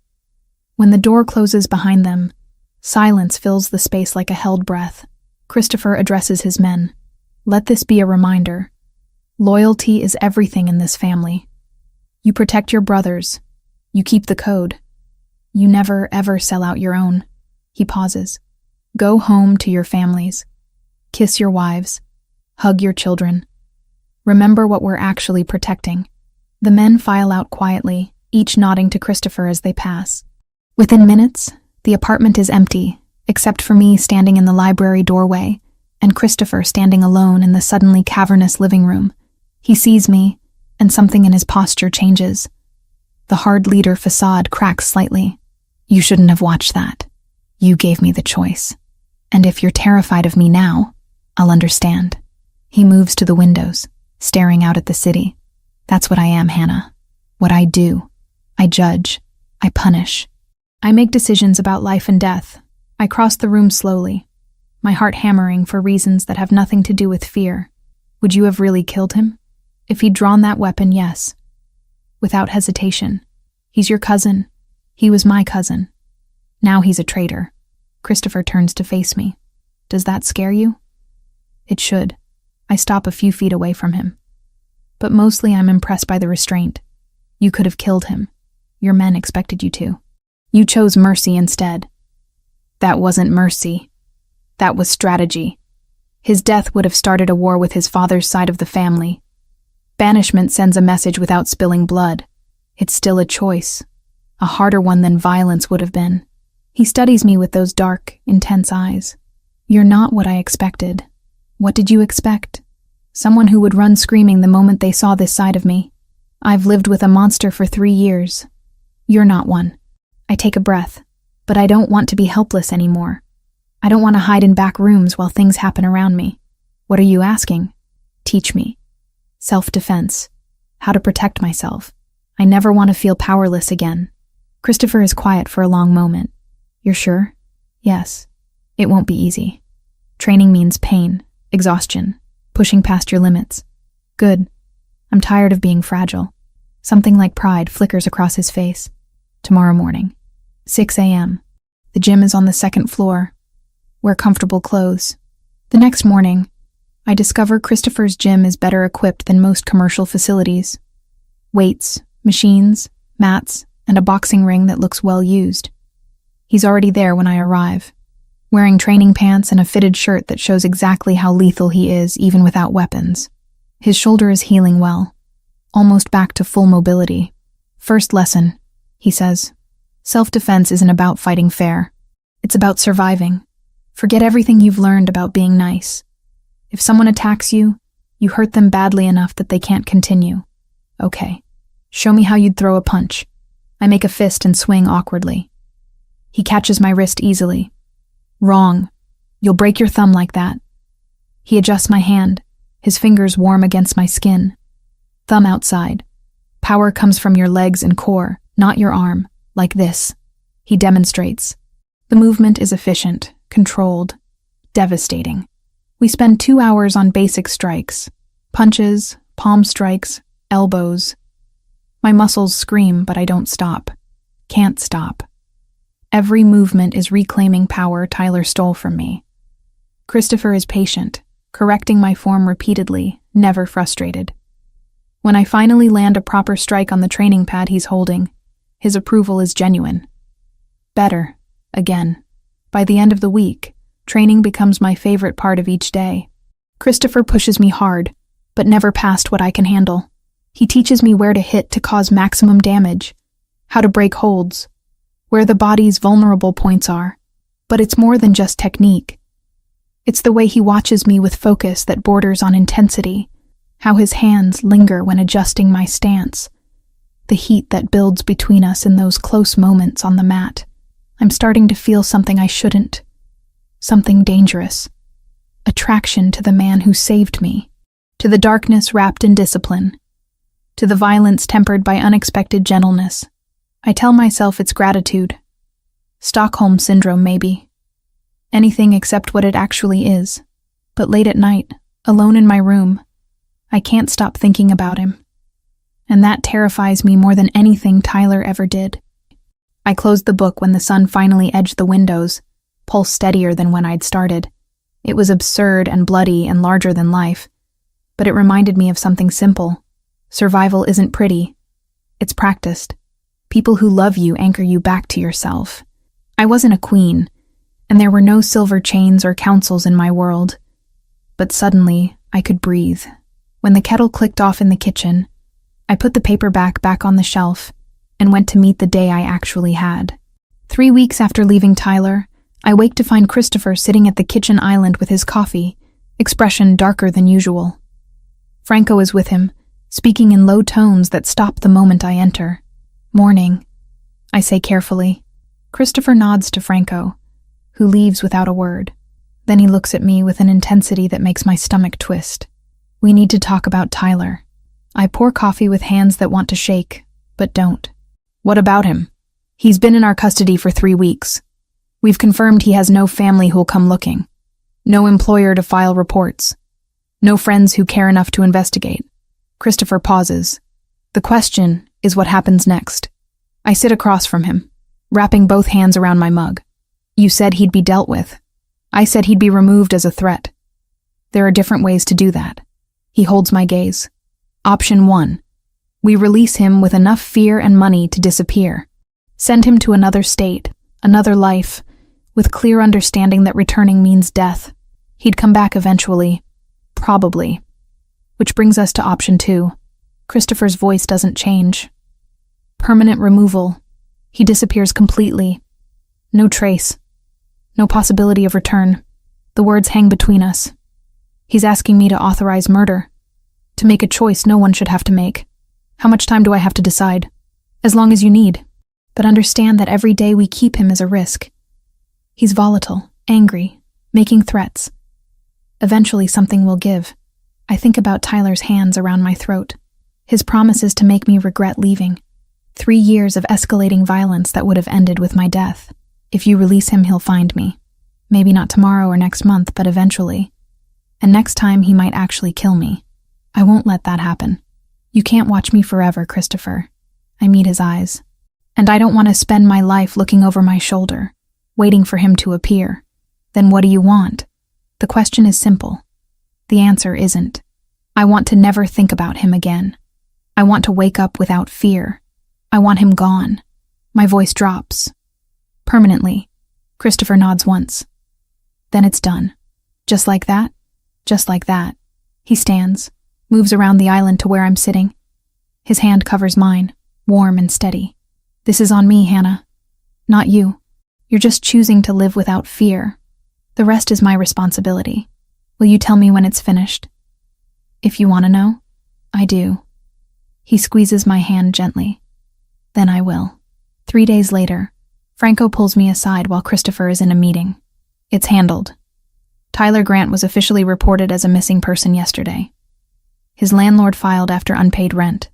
When the door closes behind them, silence fills the space like a held breath. Christopher addresses his men. Let this be a reminder. Loyalty is everything in this family. You protect your brothers. You keep the code. You never, ever sell out your own. He pauses. Go home to your families. Kiss your wives. Hug your children. Remember what we're actually protecting. The men file out quietly, each nodding to Christopher as they pass. Within minutes, the apartment is empty, except for me standing in the library doorway, and Christopher standing alone in the suddenly cavernous living room. He sees me, and something in his posture changes. The hard leader facade cracks slightly. You shouldn't have watched that. You gave me the choice. And if you're terrified of me now, I'll understand. He moves to the windows, staring out at the city. That's what I am, Hannah. What I do. I judge. I punish. I make decisions about life and death. I cross the room slowly, my heart hammering for reasons that have nothing to do with fear. Would you have really killed him? If he'd drawn that weapon, yes. Without hesitation. He's your cousin. He was my cousin. Now he's a traitor. Christopher turns to face me. Does that scare you? It should. I stop a few feet away from him. But mostly I'm impressed by the restraint. You could have killed him. Your men expected you to. You chose mercy instead. That wasn't mercy. That was strategy. His death would have started a war with his father's side of the family. Banishment sends a message without spilling blood. It's still a choice. A harder one than violence would have been. He studies me with those dark, intense eyes. You're not what I expected. What did you expect? Someone who would run screaming the moment they saw this side of me. I've lived with a monster for 3 years. You're not one. I take a breath, but I don't want to be helpless anymore. I don't want to hide in back rooms while things happen around me. What are you asking? Teach me. Self-defense. How to protect myself. I never want to feel powerless again. Christopher is quiet for a long moment. You're sure? Yes. It won't be easy. Training means pain, exhaustion, pushing past your limits. Good. I'm tired of being fragile. Something like pride flickers across his face. Tomorrow morning. 6 a.m. The gym is on the 2nd floor. Wear comfortable clothes. The next morning, I discover Christopher's gym is better equipped than most commercial facilities. Weights, machines, mats, and a boxing ring that looks well used. He's already there when I arrive, wearing training pants and a fitted shirt that shows exactly how lethal he is even without weapons. His shoulder is healing well, almost back to full mobility. First lesson, he says. Self-defense isn't about fighting fair. It's about surviving. Forget everything you've learned about being nice. If someone attacks you, you hurt them badly enough that they can't continue. Okay. Show me how you'd throw a punch. I make a fist and swing awkwardly. He catches my wrist easily. Wrong. You'll break your thumb like that. He adjusts my hand, his fingers warm against my skin. Thumb outside. Power comes from your legs and core, not your arm, like this. He demonstrates. The movement is efficient, controlled, devastating. We spend 2 hours on basic strikes. Punches, palm strikes, elbows. My muscles scream, but I don't stop. Can't stop. Every movement is reclaiming power Tyler stole from me. Christopher is patient, correcting my form repeatedly, never frustrated. When I finally land a proper strike on the training pad he's holding, his approval is genuine. Better, again. By the end of the week, training becomes my favorite part of each day. Christopher pushes me hard, but never past what I can handle. He teaches me where to hit to cause maximum damage, how to break holds, where the body's vulnerable points are. But it's more than just technique. It's the way he watches me with focus that borders on intensity, how his hands linger when adjusting my stance, the heat that builds between us in those close moments on the mat. I'm starting to feel something I shouldn't. Something dangerous. Attraction to the man who saved me, to the darkness wrapped in discipline, to the violence tempered by unexpected gentleness. I tell myself it's gratitude. Stockholm Syndrome, maybe. Anything except what it actually is. But late at night, alone in my room, I can't stop thinking about him. And that terrifies me more than anything Tyler ever did. I closed the book when the sun finally edged the windows, pulse steadier than when I'd started. It was absurd and bloody and larger than life, but it reminded me of something simple. Survival isn't pretty. It's practiced. People who love you anchor you back to yourself. I wasn't a queen, and there were no silver chains or councils in my world. But suddenly, I could breathe. When the kettle clicked off in the kitchen, I put the paperback back on the shelf and went to meet the day I actually had. 3 weeks after leaving Tyler, I wake to find Christopher sitting at the kitchen island with his coffee, expression darker than usual. Franco is with him, speaking in low tones that stop the moment I enter. Morning, I say carefully. Christopher nods to Franco, who leaves without a word. Then he looks at me with an intensity that makes my stomach twist. We need to talk about Tyler. I pour coffee with hands that want to shake, but don't. What about him? He's been in our custody for 3 weeks. We've confirmed he has no family who'll come looking. No employer to file reports. No friends who care enough to investigate. Christopher pauses. The question is what happens next. I sit across from him, wrapping both hands around my mug. You said he'd be dealt with. I said he'd be removed as a threat. There are different ways to do that. He holds my gaze. Option 1. We release him with enough fear and money to disappear. Send him to another state, another life, with clear understanding that returning means death. He'd come back eventually. Probably. Which brings us to option 2. Christopher's voice doesn't change. Permanent removal. He disappears completely. No trace. No possibility of return. The words hang between us. He's asking me to authorize murder. To make a choice no one should have to make. How much time do I have to decide? As long as you need. But understand that every day we keep him is a risk. He's volatile, angry, making threats. Eventually something will give. I think about Tyler's hands around my throat. His promises to make me regret leaving. 3 years of escalating violence that would have ended with my death. If you release him, he'll find me. Maybe not tomorrow or next month, but eventually. And next time he might actually kill me. I won't let that happen. You can't watch me forever, Christopher. I meet his eyes. And I don't want to spend my life looking over my shoulder, waiting for him to appear. Then what do you want? The question is simple. The answer isn't. I want to never think about him again. I want to wake up without fear. I want him gone. My voice drops. Permanently. Christopher nods once. Then it's done. Just like that? Just like that. He stands, moves around the island to where I'm sitting. His hand covers mine, warm and steady. This is on me, Hannah. Not you. You're just choosing to live without fear. The rest is my responsibility. Will you tell me when it's finished? If you want to know, I do. He squeezes my hand gently. Then I will. 3 days later, Franco pulls me aside while Christopher is in a meeting. It's handled. Tyler Grant was officially reported as a missing person yesterday. His landlord filed after unpaid rent.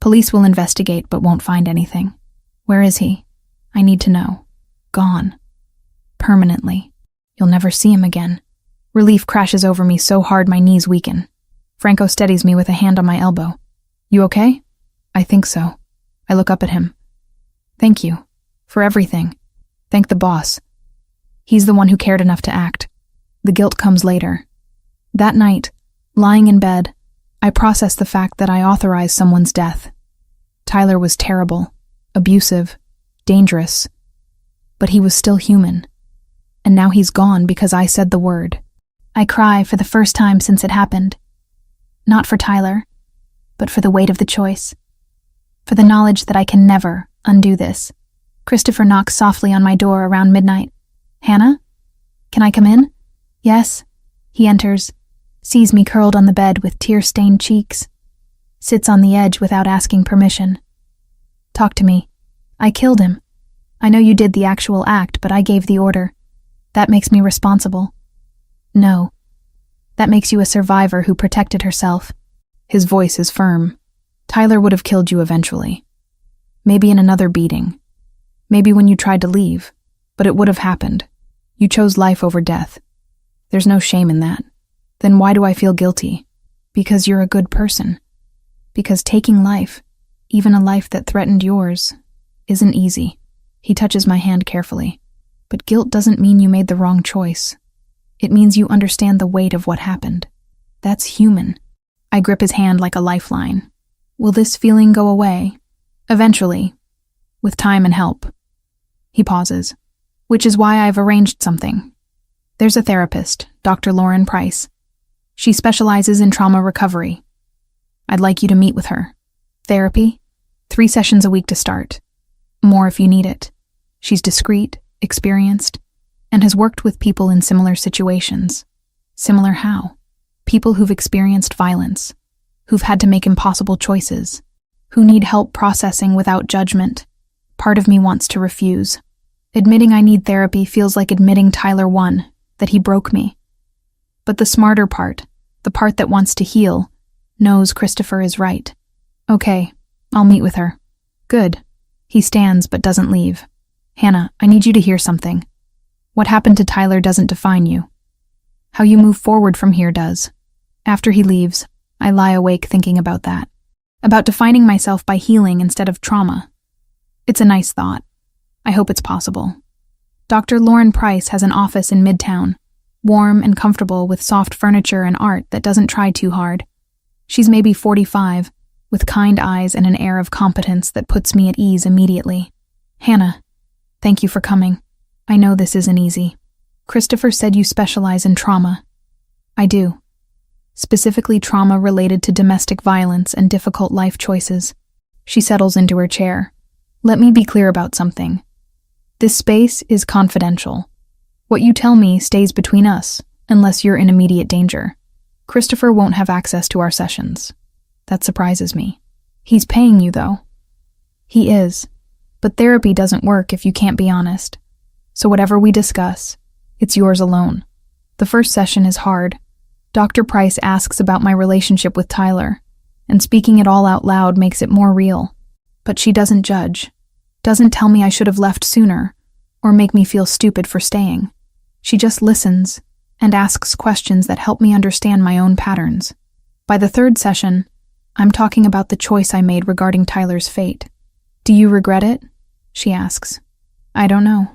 Police will investigate but won't find anything. Where is he? I need to know. Gone. Permanently. You'll never see him again. Relief crashes over me so hard my knees weaken. Franco steadies me with a hand on my elbow. You okay? I think so. I look up at him. Thank you. For everything. Thank the boss. He's the one who cared enough to act. The guilt comes later. That night, lying in bed, I processed the fact that I authorized someone's death. Tyler was terrible, abusive, dangerous. But he was still human. And now he's gone because I said the word. I cry for the first time since it happened. Not for Tyler, but for the weight of the choice. For the knowledge that I can never undo this. Christopher knocks softly on my door around midnight. Hannah? Can I come in? Yes. He enters, sees me curled on the bed with tear-stained cheeks, sits on the edge without asking permission. Talk to me. I killed him. I know you did the actual act, but I gave the order. That makes me responsible. No. That makes you a survivor who protected herself. His voice is firm. Tyler would have killed you eventually. Maybe in another beating. Maybe when you tried to leave. But it would have happened. You chose life over death. There's no shame in that. Then why do I feel guilty? Because you're a good person. Because taking life, even a life that threatened yours, isn't easy. He touches my hand carefully. But guilt doesn't mean you made the wrong choice. It means you understand the weight of what happened. That's human. I grip his hand like a lifeline. Will this feeling go away? Eventually. With time and help. He pauses. Which is why I've arranged something. There's a therapist, Dr. Lauren Price. She specializes in trauma recovery. I'd like you to meet with her. Therapy? 3 sessions a week to start. More if you need it. She's discreet, experienced, and has worked with people in similar situations. Similar how? People who've experienced violence, who've had to make impossible choices, who need help processing without judgment. Part of me wants to refuse. Admitting I need therapy feels like admitting Tyler won, that he broke me. But the smarter part, the part that wants to heal, knows Christopher is right. Okay, I'll meet with her. Good. He stands but doesn't leave. Hannah, I need you to hear something. What happened to Tyler doesn't define you. How you move forward from here does. After he leaves, I lie awake thinking about that. About defining myself by healing instead of trauma. It's a nice thought. I hope it's possible. Dr. Lauren Price has an office in Midtown, warm and comfortable with soft furniture and art that doesn't try too hard. She's maybe 45, with kind eyes and an air of competence that puts me at ease immediately. Hannah, thank you for coming. I know this isn't easy. Christopher said you specialize in trauma. I do. Specifically trauma related to domestic violence and difficult life choices. She settles into her chair. Let me be clear about something. This space is confidential. What you tell me stays between us, unless you're in immediate danger. Christopher won't have access to our sessions. That surprises me. He's paying you, though. He is. But therapy doesn't work if you can't be honest. So whatever we discuss, it's yours alone. The first session is hard. Dr. Price asks about my relationship with Tyler, and speaking it all out loud makes it more real. But she doesn't judge. Doesn't tell me I should have left sooner, or make me feel stupid for staying. She just listens and asks questions that help me understand my own patterns. By the third session, I'm talking about the choice I made regarding Tyler's fate. Do you regret it? She asks. I don't know.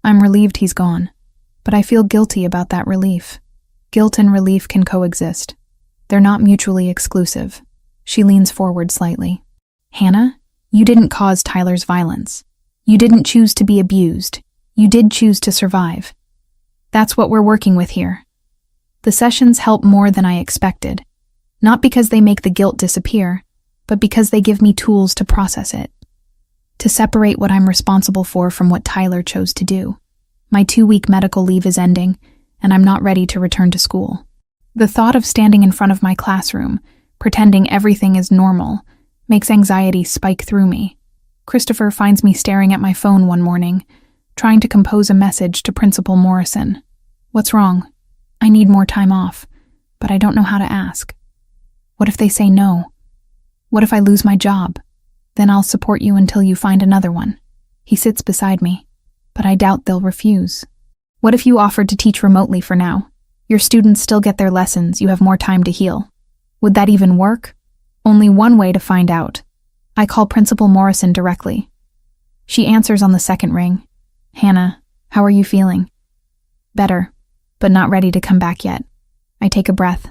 I'm relieved he's gone, but I feel guilty about that relief. Guilt and relief can coexist. They're not mutually exclusive. She leans forward slightly. Hannah, you didn't cause Tyler's violence. You didn't choose to be abused. You did choose to survive. That's what we're working with here. The sessions help more than I expected. Not because they make the guilt disappear, but because they give me tools to process it. To separate what I'm responsible for from what Tyler chose to do. My 2-week medical leave is ending, and I'm not ready to return to school. The thought of standing in front of my classroom, pretending everything is normal, makes anxiety spike through me. Christopher finds me staring at my phone one morning, trying to compose a message to Principal Morrison. What's wrong? I need more time off, but I don't know how to ask. What if they say no? What if I lose my job? Then I'll support you until you find another one. He sits beside me, but I doubt they'll refuse. What if you offered to teach remotely for now? Your students still get their lessons, you have more time to heal. Would that even work? Only one way to find out. I call Principal Morrison directly. She answers on the second ring. Hannah, how are you feeling? Better, but not ready to come back yet. I take a breath.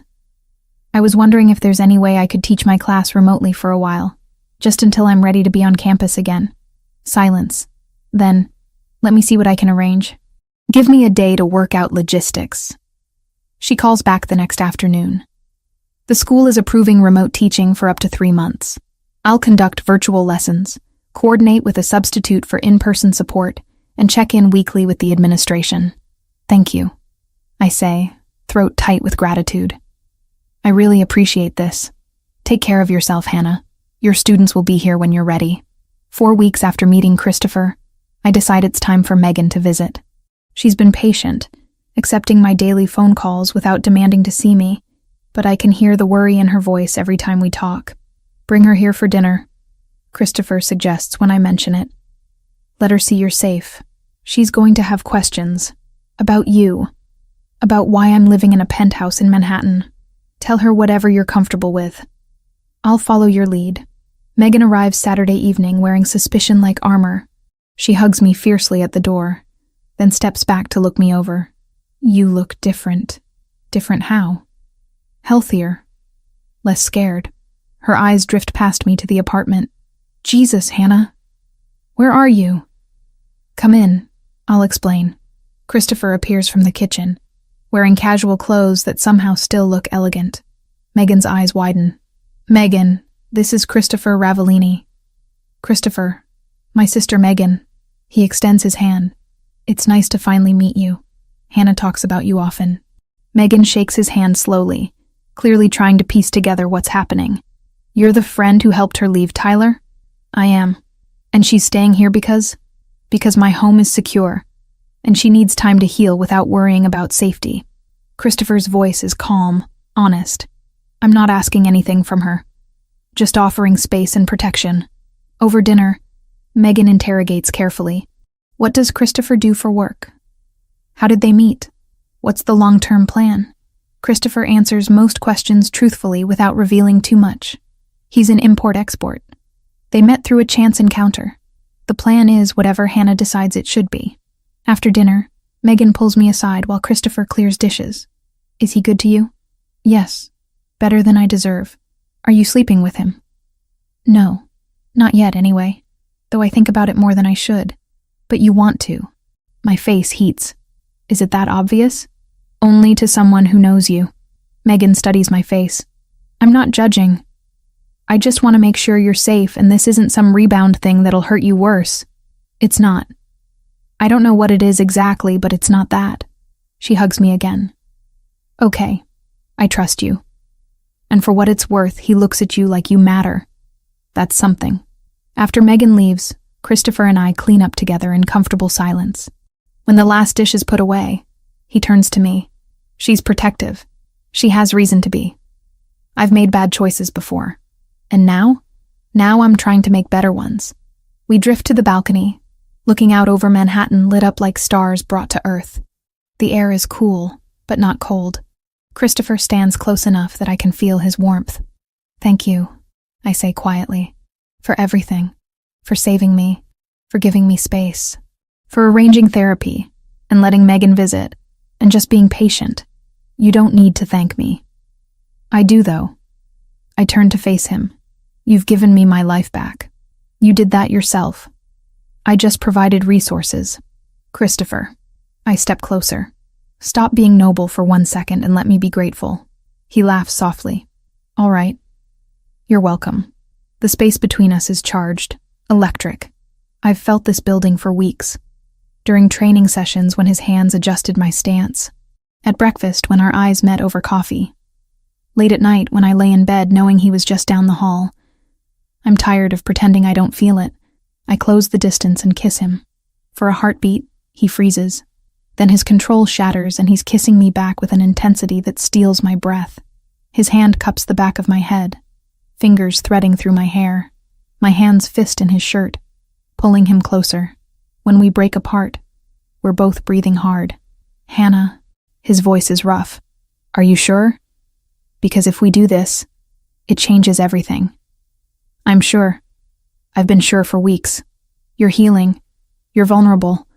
I was wondering if there's any way I could teach my class remotely for a while, just until I'm ready to be on campus again. Silence. Then, let me see what I can arrange. Give me a day to work out logistics. She calls back the next afternoon. The school is approving remote teaching for up to 3 months. I'll conduct virtual lessons, coordinate with a substitute for in-person support, and check in weekly with the administration. Thank you, I say, throat tight with gratitude. I really appreciate this. Take care of yourself, Hannah. Your students will be here when you're ready. 4 weeks after meeting Christopher, I decide it's time for Megan to visit. She's been patient, accepting my daily phone calls without demanding to see me, but I can hear the worry in her voice every time we talk. Bring her here for dinner, Christopher suggests when I mention it. Let her see you're safe. She's going to have questions. About you. About why I'm living in a penthouse in Manhattan. Tell her whatever you're comfortable with. I'll follow your lead. Megan arrives Saturday evening wearing suspicion-like armor. She hugs me fiercely at the door, then steps back to look me over. You look different. Different how? Healthier. Less scared. Her eyes drift past me to the apartment. Jesus, Hannah. Where are you? Come in. I'll explain. Christopher appears from the kitchen, wearing casual clothes that somehow still look elegant. Megan's eyes widen. Megan, this is Christopher Ravellini. Christopher, my sister Megan. He extends his hand. It's nice to finally meet you. Hannah talks about you often. Megan shakes his hand slowly, clearly trying to piece together what's happening. You're the friend who helped her leave Tyler? I am. And she's staying here because my home is secure, and she needs time to heal without worrying about safety. Christopher's voice is calm, honest. I'm not asking anything from her, just offering space and protection. Over dinner, Megan interrogates carefully. What does Christopher do for work? How did they meet? What's the long-term plan? Christopher answers most questions truthfully without revealing too much. He's an import-export. They met through a chance encounter. The plan is whatever Hannah decides it should be. After dinner, Megan pulls me aside while Christopher clears dishes. Is he good to you? Yes. Better than I deserve. Are you sleeping with him? No, not yet anyway, though I think about it more than I should. But you want to. My face heats. Is it that obvious? Only to someone who knows you. Megan studies my face. I'm not judging. I just want to make sure you're safe and this isn't some rebound thing that'll hurt you worse. It's not. I don't know what it is exactly, but it's not that. She hugs me again. Okay, I trust you. And for what it's worth, he looks at you like you matter. That's something. After Megan leaves, Christopher and I clean up together in comfortable silence. When the last dish is put away, he turns to me. She's protective. She has reason to be. I've made bad choices before. And now? Now I'm trying to make better ones. We drift to the balcony, looking out over Manhattan lit up like stars brought to Earth. The air is cool, but not cold. Christopher stands close enough that I can feel his warmth. Thank you, I say quietly, for everything, for saving me, for giving me space, for arranging therapy, and letting Megan visit, and just being patient. You don't need to thank me. I do, though. I turn to face him. You've given me my life back. You did that yourself. I just provided resources. Christopher. I step closer. Stop being noble for 1 second and let me be grateful. He laughs softly. All right. You're welcome. The space between us is charged, electric. I've felt this building for weeks. During training sessions when his hands adjusted my stance. At breakfast when our eyes met over coffee. Late at night when I lay in bed knowing he was just down the hall. I'm tired of pretending I don't feel it. I close the distance and kiss him. For a heartbeat, he freezes. Then his control shatters and he's kissing me back with an intensity that steals my breath. His hand cups the back of my head, fingers threading through my hair. My hands fist in his shirt, pulling him closer. When we break apart, we're both breathing hard. Hannah, his voice is rough. Are you sure? Because if we do this, it changes everything. I'm sure. I've been sure for weeks. You're healing. You're vulnerable.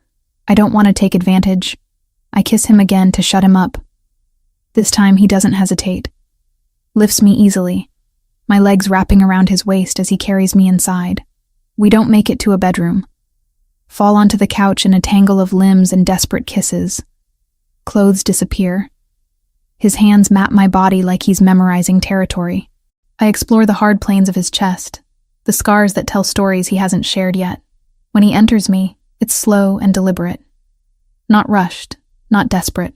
I don't want to take advantage. I kiss him again to shut him up. This time he doesn't hesitate. Lifts me easily, my legs wrapping around his waist as he carries me inside. We don't make it to a bedroom. Fall onto the couch in a tangle of limbs and desperate kisses. Clothes disappear. His hands map my body like he's memorizing territory. I explore the hard planes of his chest, the scars that tell stories he hasn't shared yet. When he enters me, it's slow and deliberate. Not rushed, not desperate.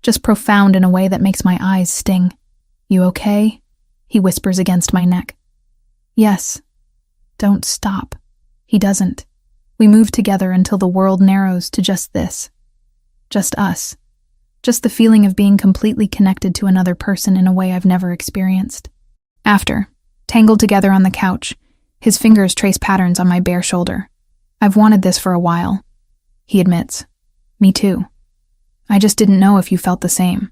Just profound in a way that makes my eyes sting. You okay? He whispers against my neck. Yes. Don't stop. He doesn't. We move together until the world narrows to just this. Just us. Just the feeling of being completely connected to another person in a way I've never experienced. After, tangled together on the couch, his fingers trace patterns on my bare shoulder. I've wanted this for a while. He admits. Me too. I just didn't know if you felt the same.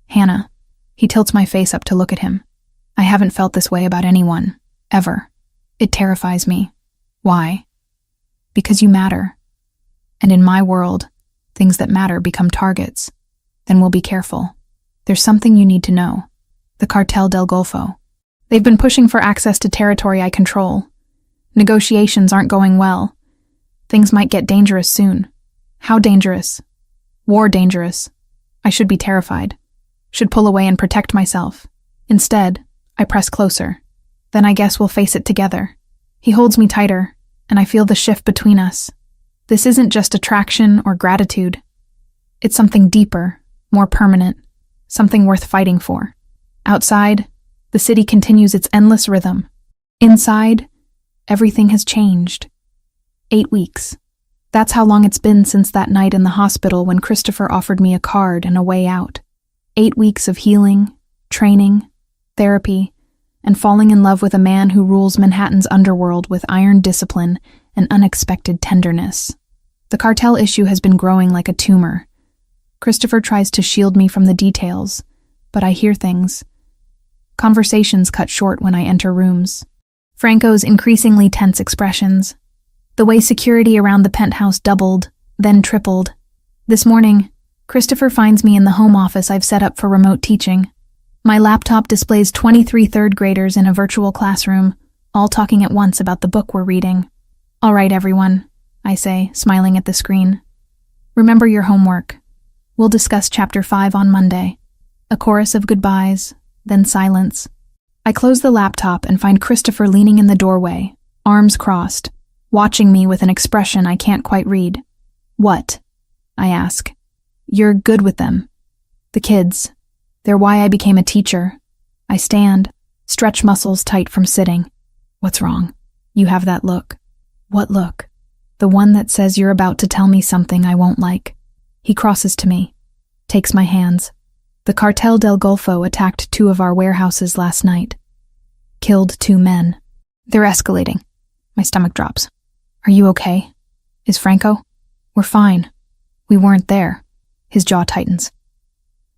Hannah. He tilts my face up to look at him. I haven't felt this way about anyone. Ever. It terrifies me. Why? Because you matter. And in my world, things that matter become targets. Then we'll be careful. There's something you need to know. The Cartel del Golfo. They've been pushing for access to territory I control. Negotiations aren't going well. Things might get dangerous soon. How dangerous? War dangerous. I should be terrified. Should pull away and protect myself. Instead, I press closer. Then I guess we'll face it together. He holds me tighter, and I feel the shift between us. This isn't just attraction or gratitude. It's something deeper, more permanent, something worth fighting for. Outside, the city continues its endless rhythm. Inside, everything has changed. 8 weeks. That's how long it's been since that night in the hospital when Christopher offered me a card and a way out. 8 weeks of healing, training, therapy, and falling in love with a man who rules Manhattan's underworld with iron discipline and unexpected tenderness. The cartel issue has been growing like a tumor. Christopher tries to shield me from the details, but I hear things. Conversations cut short when I enter rooms. Franco's increasingly tense expressions. The way security around the penthouse doubled, then tripled. This morning, Christopher finds me in the home office I've set up for remote teaching. My laptop displays 23 third graders in a virtual classroom, all talking at once about the book we're reading. All right, everyone, I say, smiling at the screen. Remember your homework. We'll discuss Chapter 5 on Monday. A chorus of goodbyes, then silence. I close the laptop and find Christopher leaning in the doorway, arms crossed, watching me with an expression I can't quite read. What? I ask. You're good with them. The kids. They're why I became a teacher. I stand, stretch muscles tight from sitting. What's wrong? You have that look. What look? The one that says you're about to tell me something I won't like. He crosses to me, takes my hands. The Cartel del Golfo attacked 2 of our warehouses last night. Killed 2 men. They're escalating. My stomach drops. Are you okay? Is Franco? We're fine. We weren't there. His jaw tightens.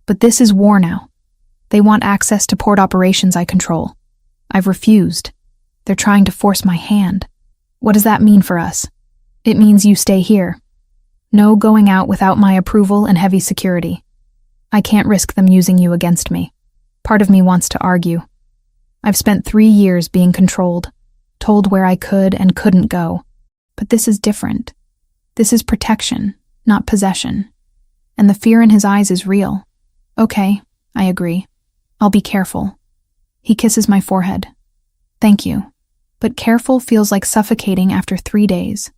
But this is war now. They want access to port operations I control. I've refused. They're trying to force my hand. What does that mean for us? It means you stay here. No going out without my approval and heavy security. I can't risk them using you against me. Part of me wants to argue. I've spent 3 years being controlled, told where I could and couldn't go. But this is different. This is protection, not possession. And the fear in his eyes is real. Okay, I agree. I'll be careful. He kisses my forehead. Thank you. But careful feels like suffocating after 3 days.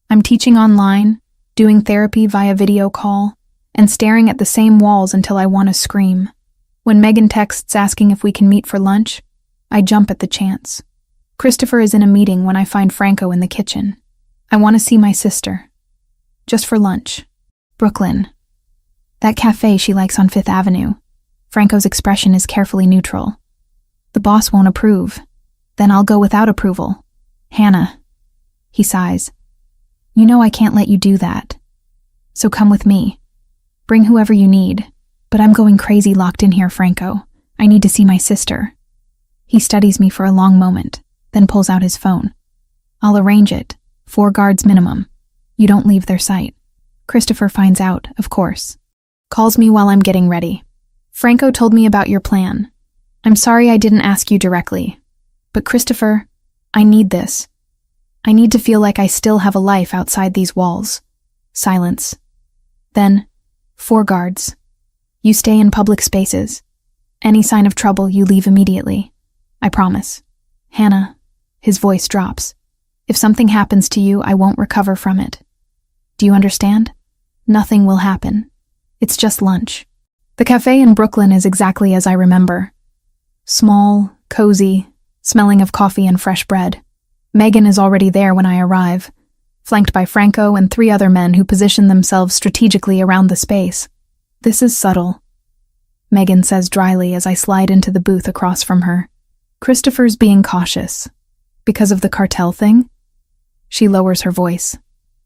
I'm teaching online, doing therapy via video call, and staring at the same walls until I want to scream. When Megan texts asking if we can meet for lunch, I jump at the chance. Christopher is in a meeting when I find Franco in the kitchen. I want to see my sister. Just for lunch. Brooklyn. That cafe she likes on 5th Avenue. Franco's expression is carefully neutral. The boss won't approve. Then I'll go without approval. Hannah. He sighs. You know I can't let you do that. So come with me. Bring whoever you need. But I'm going crazy locked in here, Franco. I need to see my sister. He studies me for a long moment, then pulls out his phone. I'll arrange it. 4 guards minimum. You don't leave their sight. Christopher finds out, of course. Calls me while I'm getting ready. Franco told me about your plan. I'm sorry I didn't ask you directly. But Christopher, I need this. I need to feel like I still have a life outside these walls. Silence. Then, 4 guards. You stay in public spaces. Any sign of trouble, you leave immediately. I promise. Hannah, his voice drops. If something happens to you, I won't recover from it. Do you understand? Nothing will happen. It's just lunch. The cafe in Brooklyn is exactly as I remember. Small, cozy, smelling of coffee and fresh bread. Megan is already there when I arrive, flanked by Franco and 3 other men who position themselves strategically around the space. This is subtle, Megan says dryly as I slide into the booth across from her. Christopher's being cautious. Because of the cartel thing? She lowers her voice.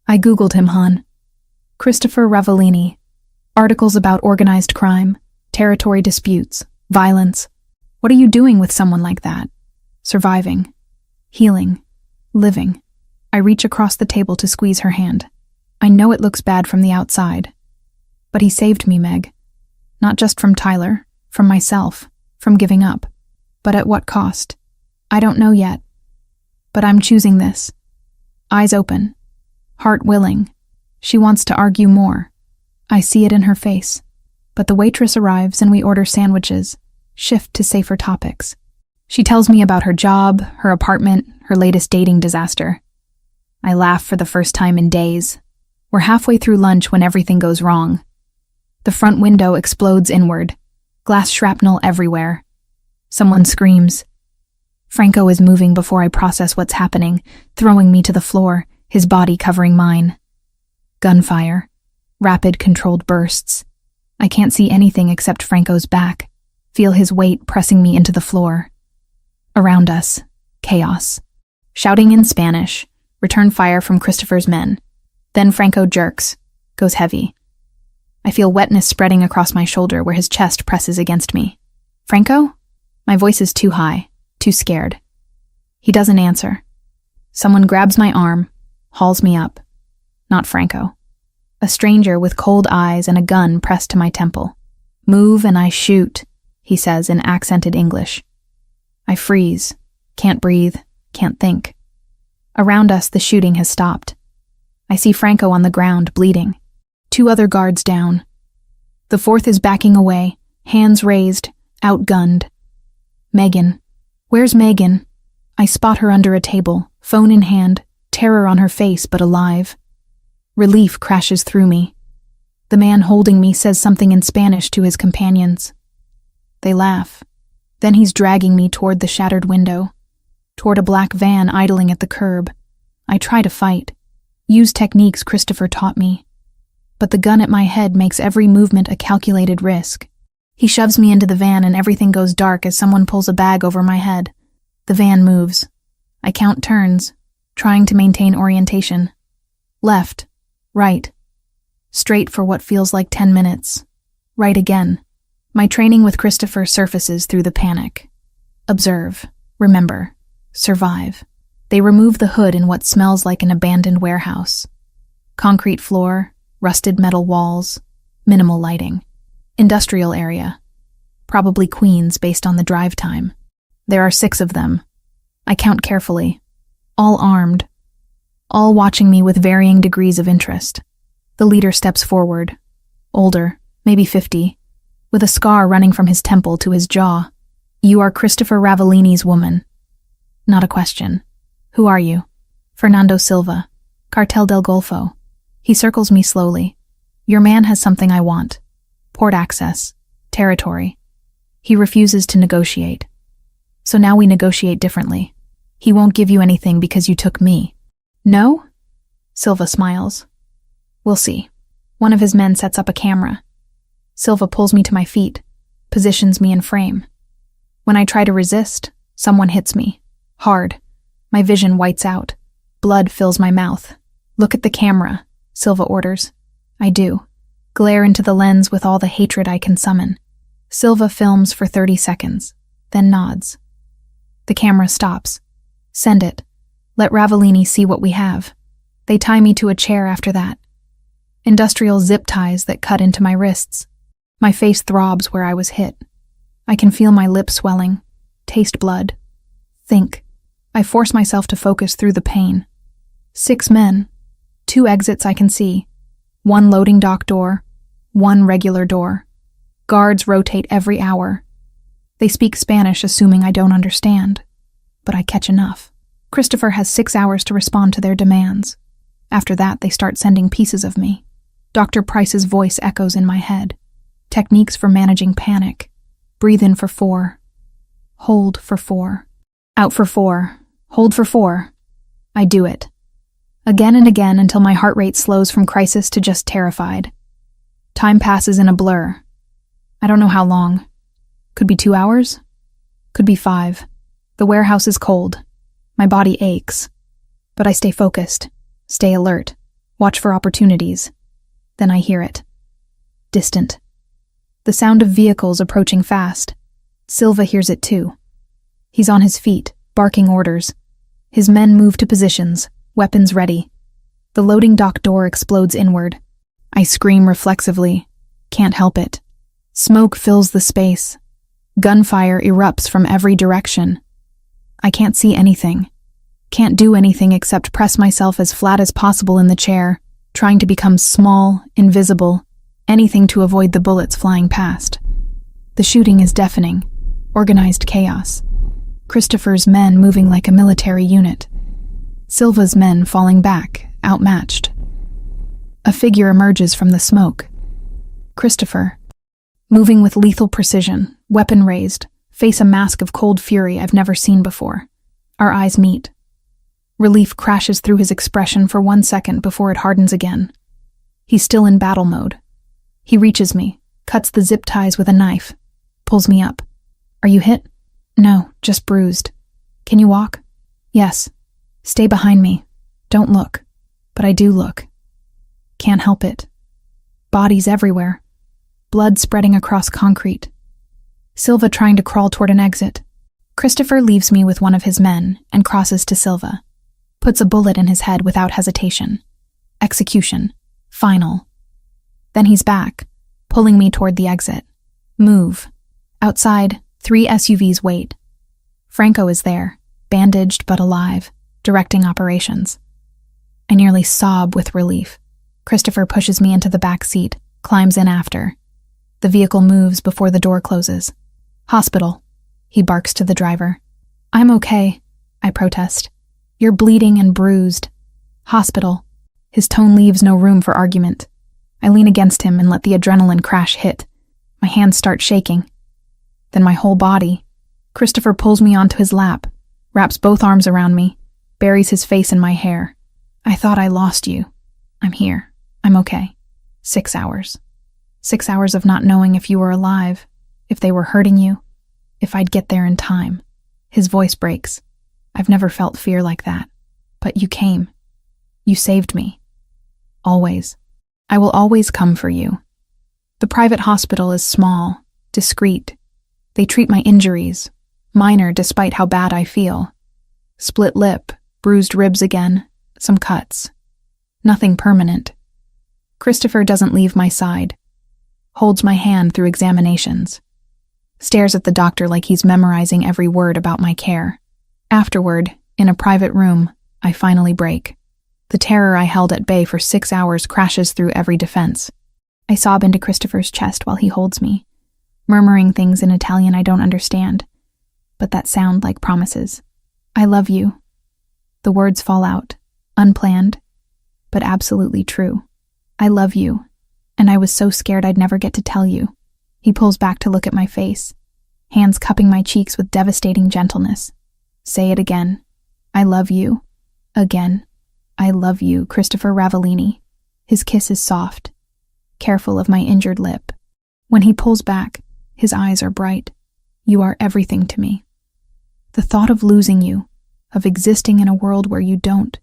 I googled him, hon. Christopher Ravellini. Articles about organized crime, territory disputes, violence. What are you doing with someone like that? Surviving. Healing. Living. I reach across the table to squeeze her hand. I know it looks bad from the outside. But he saved me, Meg. Not just from Tyler, from myself, from giving up. But at what cost? I don't know yet. But I'm choosing this. Eyes open. Heart willing. She wants to argue more. I see it in her face. But the waitress arrives and we order sandwiches, shift to safer topics. She tells me about her job, her apartment, her latest dating disaster. I laugh for the first time in days. We're halfway through lunch when everything goes wrong. The front window explodes inward. Glass shrapnel everywhere. Someone screams. Franco is moving before I process what's happening, throwing me to the floor, his body covering mine. Gunfire. Rapid, controlled bursts. I can't see anything except Franco's back. Feel his weight pressing me into the floor. Around us, chaos. Shouting in Spanish, return fire from Christopher's men. Then Franco jerks, goes heavy. I feel wetness spreading across my shoulder where his chest presses against me. Franco? My voice is too high, too scared. He doesn't answer. Someone grabs my arm, hauls me up. Not Franco. A stranger with cold eyes and a gun pressed to my temple. Move and I shoot, he says in accented English. I freeze, can't breathe, Can't think. Around us, the shooting has stopped. I see Franco on the ground, bleeding. 2 other guards down. The 4th is backing away, hands raised, outgunned. Megan. Where's Megan? I spot her under a table, phone in hand, terror on her face but alive. Relief crashes through me. The man holding me says something in Spanish to his companions. They laugh. Then he's dragging me toward the shattered window, toward a black van idling at the curb. I try to fight, use techniques Christopher taught me. But the gun at my head makes every movement a calculated risk. He shoves me into the van and everything goes dark as someone pulls a bag over my head. The van moves. I count turns, trying to maintain orientation. Left, right, straight for what feels like 10 minutes. Right again. My training with Christopher surfaces through the panic. Observe, remember, survive. They remove the hood in what smells like an abandoned warehouse. Concrete floor, rusted metal walls, minimal lighting. Industrial area. Probably Queens based on the drive time. There are 6 of them. I count carefully. All armed. All watching me with varying degrees of interest. The leader steps forward. Older, maybe 50, with a scar running from his temple to his jaw. You are Christopher Ravellini's woman. Not a question. Who are you? Fernando Silva, Cartel del Golfo. He circles me slowly. Your man has something I want. Port access. Territory. He refuses to negotiate. So now we negotiate differently. He won't give you anything because you took me. No? Silva smiles. We'll see. One of his men sets up a camera. Silva pulls me to my feet, positions me in frame. When I try to resist, someone hits me. Hard. My vision whites out. Blood fills my mouth. Look at the camera, Silva orders. I do. Glare into the lens with all the hatred I can summon. Silva films for 30 seconds, then nods. The camera stops. Send it. Let Ravellini see what we have. They tie me to a chair after that. Industrial zip ties that cut into my wrists. My face throbs where I was hit. I can feel my lips swelling. Taste blood. Think. I force myself to focus through the pain. 6 men. 2 exits I can see. 1 loading dock door. 1 regular door. Guards rotate every hour. They speak Spanish, assuming I don't understand. But I catch enough. Christopher has 6 hours to respond to their demands. After that, they start sending pieces of me. Dr. Price's voice echoes in my head. Techniques for managing panic. Breathe in for 4. Hold for 4. Out for 4. Hold for 4. I do it. Again and again until my heart rate slows from crisis to just terrified. Time passes in a blur. I don't know how long. Could be 2 hours? Could be 5. The warehouse is cold. My body aches. But I stay focused, stay alert, watch for opportunities. Then I hear it. Distant. The sound of vehicles approaching fast. Silva hears it too. He's on his feet, barking orders. His men move to positions, weapons ready. The loading dock door explodes inward. I scream reflexively. Can't help it. Smoke fills the space. Gunfire erupts from every direction. I can't see anything. Can't do anything except press myself as flat as possible in the chair, trying to become small, invisible, anything to avoid the bullets flying past. The shooting is deafening. Organized chaos. Christopher's men moving like a military unit. Silva's men falling back, outmatched. A figure emerges from the smoke. Christopher. Moving with lethal precision, weapon raised, face a mask of cold fury I've never seen before. Our eyes meet. Relief crashes through his expression for 1 second before it hardens again. He's still in battle mode. He reaches me, cuts the zip ties with a knife, pulls me up. Are you hit? No, just bruised. Can you walk? Yes. Stay behind me. Don't look. But I do look. Can't help it. Bodies everywhere. Blood spreading across concrete. Silva trying to crawl toward an exit. Christopher leaves me with one of his men and crosses to Silva. Puts a bullet in his head without hesitation. Execution. Final. Then he's back, pulling me toward the exit. Move. Outside, 3 SUVs wait. Franco is there. bandaged but alive, directing operations. I nearly sob with relief. Christopher pushes me into the back seat, climbs in after. The vehicle moves before the door closes. Hospital, he barks to the driver. I'm okay, I protest. You're bleeding and bruised. Hospital. His tone leaves no room for argument. I lean against him and let the adrenaline crash hit. My hands start shaking. Then my whole body. Christopher pulls me onto his lap, wraps both arms around me, buries his face in my hair. I thought I lost you. I'm here. I'm okay. 6 hours. 6 hours of not knowing if you were alive, if they were hurting you, if I'd get there in time. His voice breaks. I've never felt fear like that. But you came. You saved me. Always. I will always come for you. The private hospital is small, discreet. They treat my injuries, minor despite how bad I feel. Split lip, bruised ribs again, some cuts. Nothing permanent. Christopher doesn't leave my side. Holds my hand through examinations. Stares at the doctor like he's memorizing every word about my care. Afterward, in a private room, I finally break. The terror I held at bay for 6 hours crashes through every defense. I sob into Christopher's chest while he holds me, murmuring things in Italian I don't understand, but that sound like promises. I love you. The words fall out, unplanned, but absolutely true. I love you, and I was so scared I'd never get to tell you. He pulls back to look at my face, hands cupping my cheeks with devastating gentleness. Say it again. I love you. Again. I love you, Christopher Ravellini. His kiss is soft, careful of my injured lip. When he pulls back, his eyes are bright. You are everything to me. The thought of losing you, of existing in a world where you don't,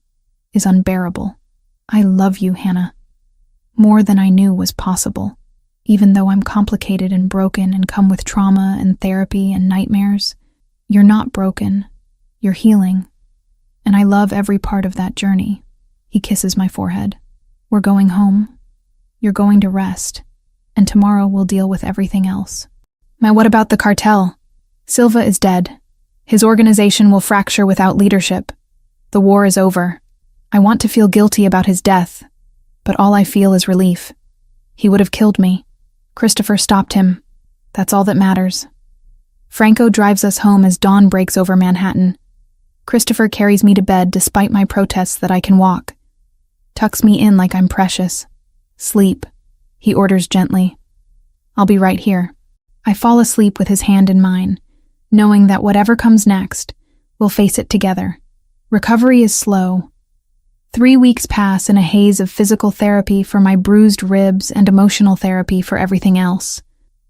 is unbearable. I love you, Hannah. More than I knew was possible. Even though I'm complicated and broken and come with trauma and therapy and nightmares, you're not broken. You're healing. And I love every part of that journey. He kisses my forehead. We're going home. You're going to rest. And tomorrow we'll deal with everything else. Now what about the cartel? Silva is dead. His organization will fracture without leadership. The war is over. I want to feel guilty about his death, but all I feel is relief. He would have killed me. Christopher stopped him. That's all that matters. Franco drives us home as dawn breaks over Manhattan. Christopher carries me to bed despite my protests that I can walk. Tucks me in like I'm precious. Sleep, he orders gently. I'll be right here. I fall asleep with his hand in mine, knowing that whatever comes next, we'll face it together. Recovery is slow. 3 weeks pass in a haze of physical therapy for my bruised ribs and emotional therapy for everything else.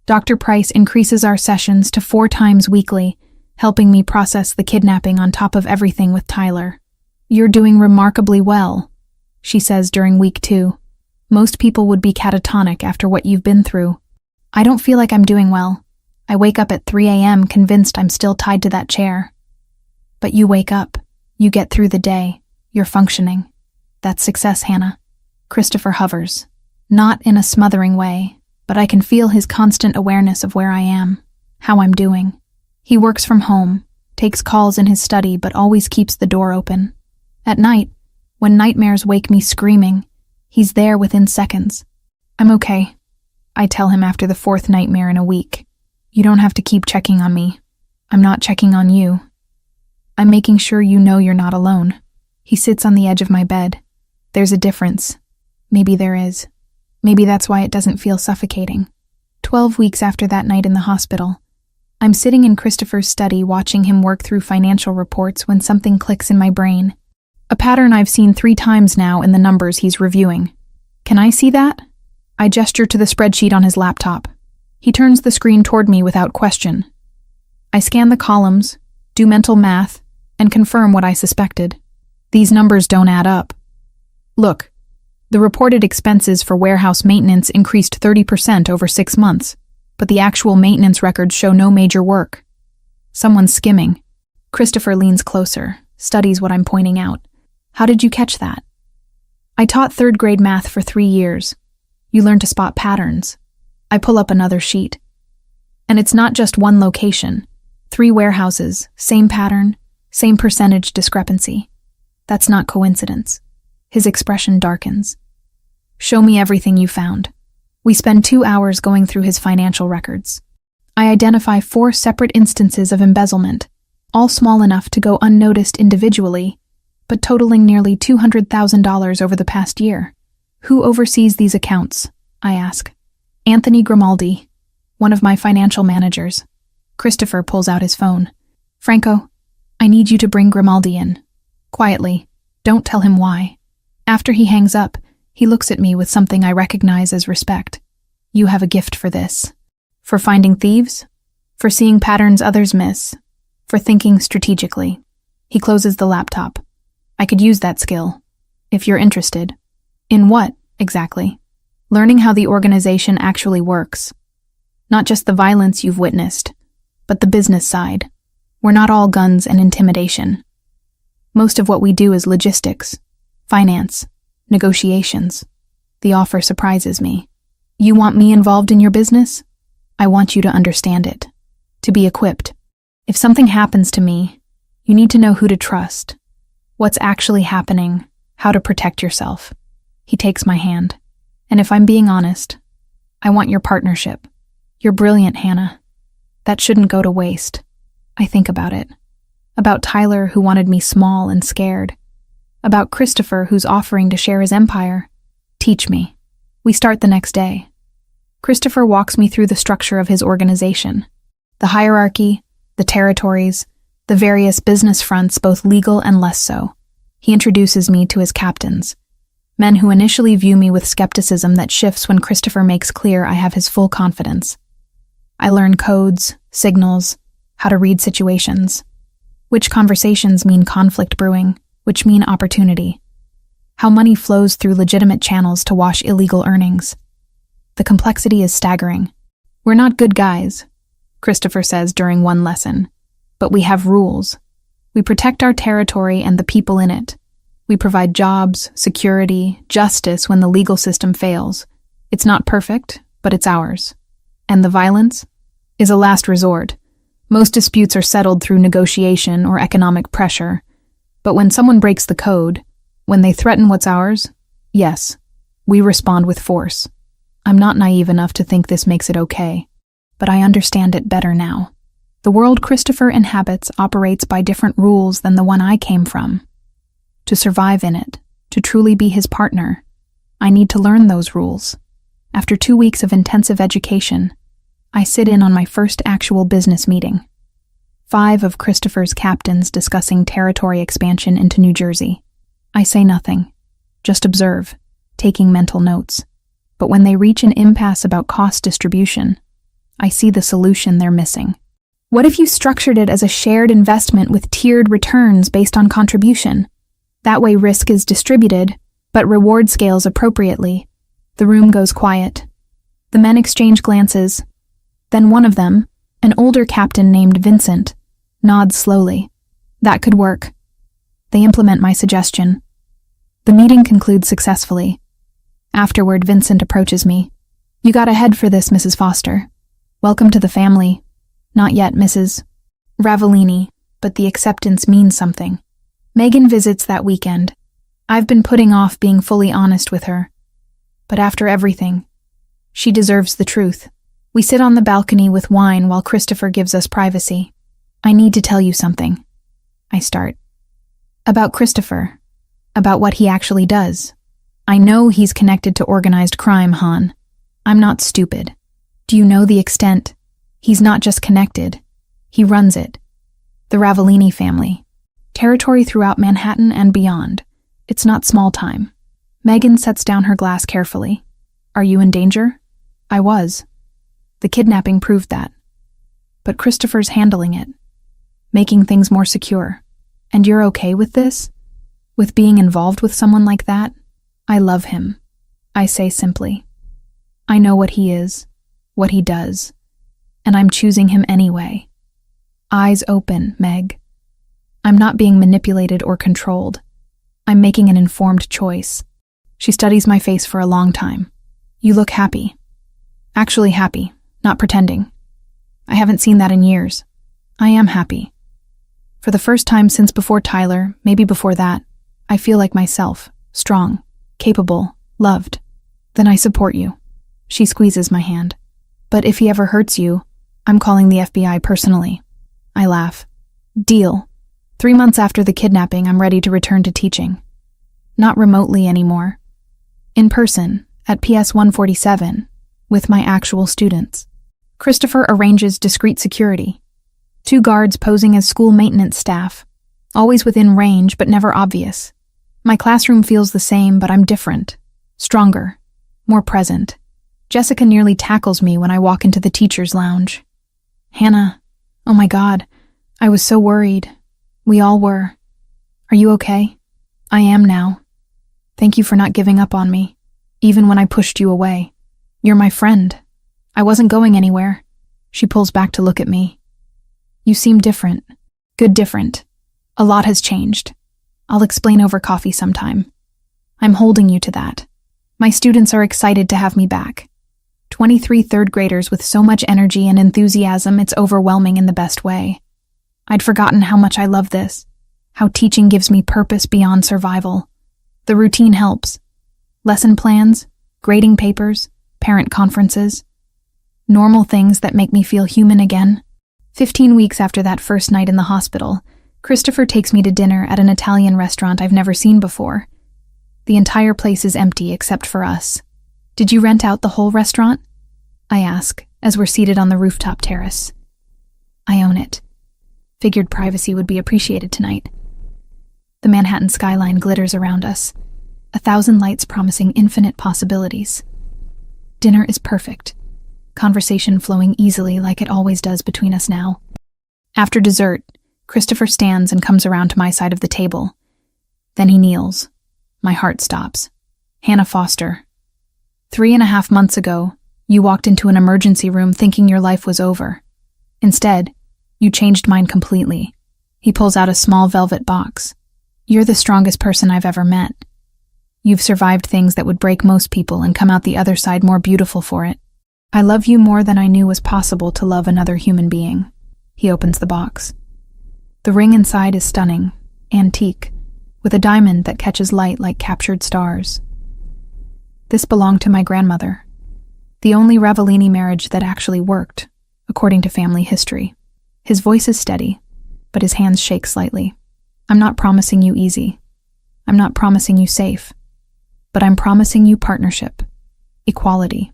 Dr. Price increases our sessions to 4 times weekly, helping me process the kidnapping on top of everything with Tyler. You're doing remarkably well, she says during week 2. Most people would be catatonic after what you've been through. I don't feel like I'm doing well. I wake up at 3 a.m. convinced I'm still tied to that chair. But you wake up. You get through the day. You're functioning. That's success, Hannah. Christopher hovers. Not in a smothering way, but I can feel his constant awareness of where I am, how I'm doing. He works from home, takes calls in his study, but always keeps the door open. At night, when nightmares wake me screaming, he's there within seconds. I'm okay, I tell him after the 4th nightmare in a week. You don't have to keep checking on me. I'm not checking on you. I'm making sure you know you're not alone. He sits on the edge of my bed. There's a difference. Maybe there is. Maybe that's why it doesn't feel suffocating. 12 weeks after that night in the hospital, I'm sitting in Christopher's study watching him work through financial reports when something clicks in my brain. A pattern I've seen 3 times now in the numbers he's reviewing. Can I see that? I gesture to the spreadsheet on his laptop. He turns the screen toward me without question. I scan the columns, do mental math, and confirm what I suspected. These numbers don't add up. Look, the reported expenses for warehouse maintenance increased 30% over 6 months, but the actual maintenance records show no major work. Someone's skimming. Christopher leans closer, studies what I'm pointing out. How did you catch that? I taught 3rd grade math for 3 years. You learn to spot patterns. I pull up another sheet. And it's not just one location. 3 warehouses, same pattern, Same percentage discrepancy. That's not coincidence. His expression darkens. Show me everything you found. We spend 2 hours going through his financial records. I identify 4 separate instances of embezzlement, all small enough to go unnoticed individually, but totaling nearly $200,000 over the past year. Who oversees these accounts? I ask. Anthony Grimaldi, one of my financial managers. Christopher pulls out his phone. Franco, I need you to bring Grimaldi in. Quietly. Don't tell him why. After he hangs up, he looks at me with something I recognize as respect. You have a gift for this. For finding thieves? For seeing patterns others miss? For thinking strategically? He closes the laptop. I could use that skill. If you're interested. In what, exactly? Learning how the organization actually works. Not just the violence you've witnessed, but the business side. We're not all guns and intimidation. Most of what we do is logistics, finance, negotiations. The offer surprises me. You want me involved in your business? I want you to understand it, to be equipped. If something happens to me, you need to know who to trust, what's actually happening, how to protect yourself. He takes my hand. And if I'm being honest, I want your partnership. You're brilliant, Hannah. That shouldn't go to waste. I think about it. About Tyler, who wanted me small and scared. About Christopher, who's offering to share his empire. Teach me. We start the next day. Christopher walks me through the structure of his organization. The hierarchy, the territories, the various business fronts, both legal and less so. He introduces me to his captains. Men who initially view me with skepticism that shifts when Christopher makes clear I have his full confidence. I learn codes, signals, how to read situations. Which conversations mean conflict brewing, which mean opportunity. How money flows through legitimate channels to wash illegal earnings. The complexity is staggering. We're not good guys, Christopher says during one lesson, but we have rules. We protect our territory and the people in it. We provide jobs, security, justice when the legal system fails. It's not perfect, but it's ours. And the violence is a last resort. Most disputes are settled through negotiation or economic pressure. But when someone breaks the code, when they threaten what's ours, yes, we respond with force. I'm not naive enough to think this makes it okay, but I understand it better now. The world Christopher inhabits operates by different rules than the one I came from. To survive in it, to truly be his partner, I need to learn those rules. After 2 weeks of intensive education, I sit in on my first actual business meeting. 5 of Christopher's captains discussing territory expansion into New Jersey. I say nothing, just observe, taking mental notes. But when they reach an impasse about cost distribution, I see the solution they're missing. What if you structured it as a shared investment with tiered returns based on contribution? That way risk is distributed, but reward scales appropriately. The room goes quiet. The men exchange glances. Then one of them, an older captain named Vincent, nods slowly. That could work. They implement my suggestion. The meeting concludes successfully. Afterward, Vincent approaches me. You got a head for this, Mrs. Foster. Welcome to the family. Not yet, Mrs. Ravellini, but the acceptance means something. Megan visits that weekend. I've been putting off being fully honest with her. But after everything, she deserves the truth. We sit on the balcony with wine while Christopher gives us privacy. I need to tell you something. I start. About Christopher. About what he actually does. I know he's connected to organized crime, Han. I'm not stupid. Do you know the extent? He's not just connected. He runs it. The Ravellini family. Territory throughout Manhattan and beyond. It's not small time. Megan sets down her glass carefully. Are you in danger? I was. The kidnapping proved that. But Christopher's handling it. Making things more secure. And you're okay with this? With being involved with someone like that? I love him. I say simply. I know what he is, what he does, and I'm choosing him anyway. Eyes open, Meg. I'm not being manipulated or controlled. I'm making an informed choice. She studies my face for a long time. You look happy. Actually happy, not pretending. I haven't seen that in years. I am happy. For the first time since before Tyler, maybe before that, I feel like myself, strong, capable, loved. Then I support you. She squeezes my hand. But if he ever hurts you, I'm calling the FBI personally. I laugh. Deal. 3 months after the kidnapping, I'm ready to return to teaching. Not remotely anymore. In person, at PS 147, with my actual students. Christopher arranges discreet security. 2 guards posing as school maintenance staff, always within range but never obvious. My classroom feels the same, but I'm different. Stronger. More present. Jessica nearly tackles me when I walk into the teacher's lounge. Hannah, oh my God, I was so worried. We all were. Are you okay? I am now. Thank you for not giving up on me, even when I pushed you away. You're my friend. I wasn't going anywhere. She pulls back to look at me. You seem different. Good different. A lot has changed. I'll explain over coffee sometime. I'm holding you to that. My students are excited to have me back. 23 third graders with so much energy and enthusiasm, it's overwhelming in the best way. I'd forgotten how much I love this, how teaching gives me purpose beyond survival. The routine helps. Lesson plans, grading papers, parent conferences. Normal things that make me feel human again. 15 weeks after that first night in the hospital, Christopher takes me to dinner at an Italian restaurant I've never seen before. The entire place is empty except for us. Did you rent out the whole restaurant? I ask, as we're seated on the rooftop terrace. I own it. Figured privacy would be appreciated tonight. The Manhattan skyline glitters around us, 1,000 lights promising infinite possibilities. Dinner is perfect, conversation flowing easily like it always does between us now. After dessert, Christopher stands and comes around to my side of the table. Then he kneels. My heart stops. Hannah Foster. 3.5 months ago, you walked into an emergency room thinking your life was over. Instead, you changed mine completely. He pulls out a small velvet box. You're the strongest person I've ever met. You've survived things that would break most people and come out the other side more beautiful for it. I love you more than I knew was possible to love another human being. He opens the box. The ring inside is stunning, antique, with a diamond that catches light like captured stars. This belonged to my grandmother, the only Ravellini marriage that actually worked, according to family history. His voice is steady, but his hands shake slightly. I'm not promising you easy. I'm not promising you safe. But I'm promising you partnership, equality,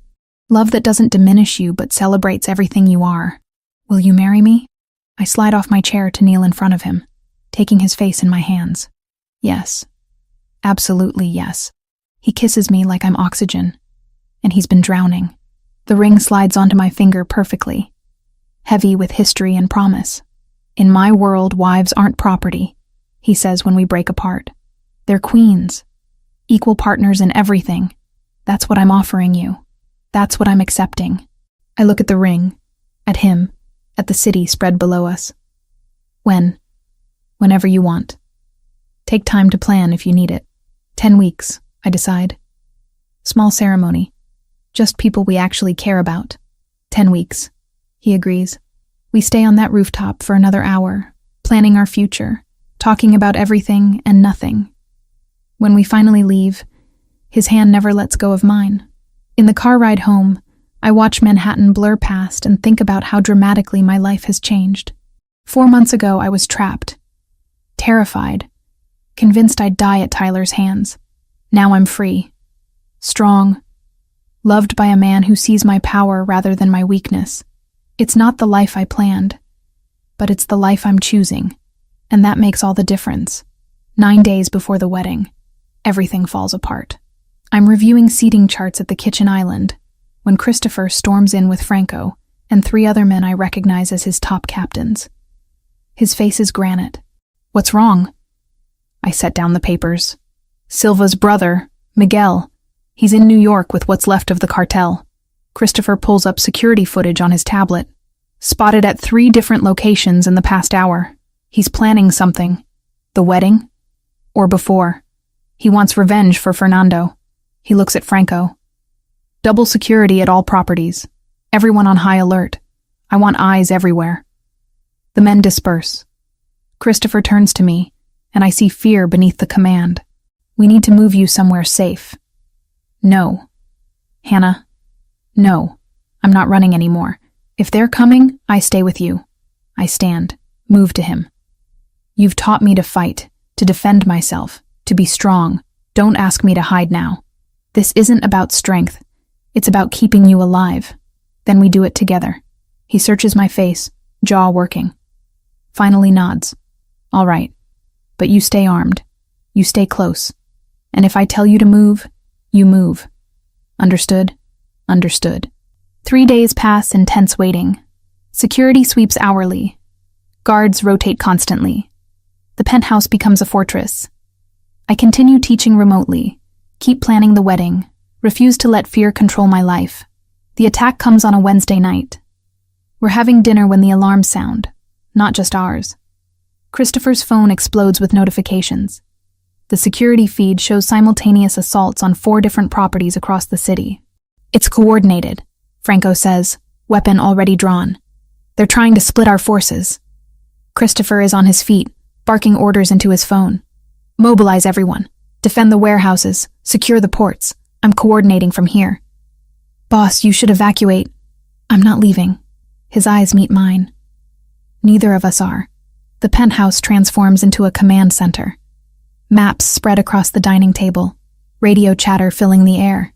love that doesn't diminish you but celebrates everything you are. Will you marry me? I slide off my chair to kneel in front of him, taking his face in my hands. Yes. Absolutely yes. He kisses me like I'm oxygen, and he's been drowning. The ring slides onto my finger perfectly, heavy with history and promise. In my world, wives aren't property, he says when we break apart. They're queens, equal partners in everything. That's what I'm offering you. That's what I'm accepting. I look at the ring, at him, at the city spread below us. Whenever you want. Take time to plan if you need it. 10 weeks, I decide. Small ceremony. Just people we actually care about. 10 weeks, he agrees. We stay on that rooftop for another hour, planning our future, talking about everything and nothing. When we finally leave, his hand never lets go of mine. In the car ride home, I watch Manhattan blur past and think about how dramatically my life has changed. 4 months ago, I was trapped, terrified, convinced I'd die at Tyler's hands. Now I'm free, strong, loved by a man who sees my power rather than my weakness. It's not the life I planned, but it's the life I'm choosing, and that makes all the difference. 9 days before the wedding, everything falls apart. I'm reviewing seating charts at the kitchen island when Christopher storms in with Franco and 3 other men I recognize as his top captains. His face is granite. What's wrong? I set down the papers. Silva's brother, Miguel. He's in New York with what's left of the cartel. Christopher pulls up security footage on his tablet. Spotted at 3 different locations in the past hour. He's planning something. The wedding? Or before. He wants revenge for Fernando. He looks at Franco. Double security at all properties. Everyone on high alert. I want eyes everywhere. The men disperse. Christopher turns to me, and I see fear beneath the command. We need to move you somewhere safe. No. Hannah. No. I'm not running anymore. If they're coming, I stay with you. I stand, move to him. You've taught me to fight, to defend myself, to be strong. Don't ask me to hide now. This isn't about strength. It's about keeping you alive. Then we do it together. He searches my face, jaw working. Finally nods. All right. But you stay armed. You stay close. And if I tell you to move, you move. Understood? Understood. 3 days pass in tense waiting. Security sweeps hourly. Guards rotate constantly. The penthouse becomes a fortress. I continue teaching remotely, keep planning the wedding, refuse to let fear control my life. The attack comes on a Wednesday night. We're having dinner when the alarms sound, not just ours. Christopher's phone explodes with notifications. The security feed shows simultaneous assaults on 4 different properties across the city. It's coordinated, Franco says, weapon already drawn. They're trying to split our forces. Christopher is on his feet, barking orders into his phone. Mobilize everyone. Defend the warehouses. Secure the ports. I'm coordinating from here. Boss, you should evacuate. I'm not leaving. His eyes meet mine. Neither of us are. The penthouse transforms into a command center. Maps spread across the dining table. Radio chatter filling the air.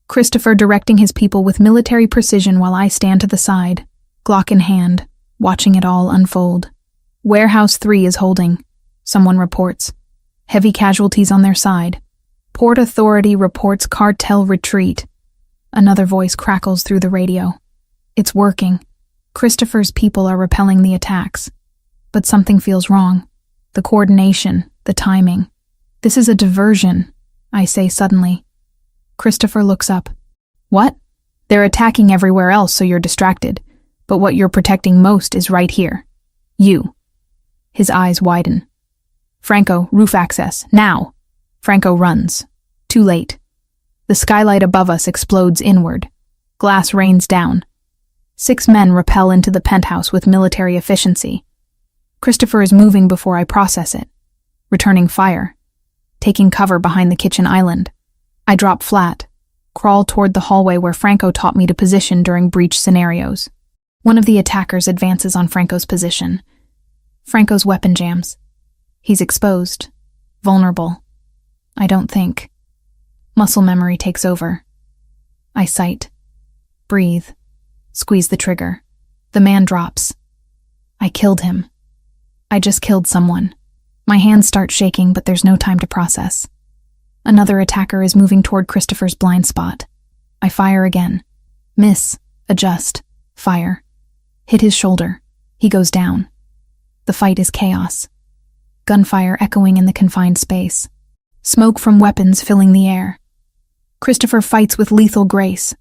Christopher directing his people with military precision while I stand to the side, Glock in hand, watching it all unfold. Warehouse 3 is holding. Someone reports. Heavy casualties on their side. Port Authority reports cartel retreat. Another voice crackles through the radio. It's working. Christopher's people are repelling the attacks. But something feels wrong. The coordination, the timing. This is a diversion, I say suddenly. Christopher looks up. What? They're attacking everywhere else, so you're distracted. But what you're protecting most is right here. You. His eyes widen. Franco, roof access, now! Franco runs. Too late. The skylight above us explodes inward. Glass rains down. 6 men rappel into the penthouse with military efficiency. Christopher is moving before I process it. Returning fire. Taking cover behind the kitchen island. I drop flat. Crawl toward the hallway where Franco taught me to position during breach scenarios. One of the attackers advances on Franco's position. Franco's weapon jams. He's exposed. Vulnerable. I don't think. Muscle memory takes over. I sight. Breathe. Squeeze the trigger. The man drops. I killed him. I just killed someone. My hands start shaking, but there's no time to process. Another attacker is moving toward Christopher's blind spot. I fire again. Miss. Adjust. Fire. Hit his shoulder. He goes down. The fight is chaos. Gunfire echoing in the confined space. Smoke from weapons filling the air. Christopher fights with lethal grace.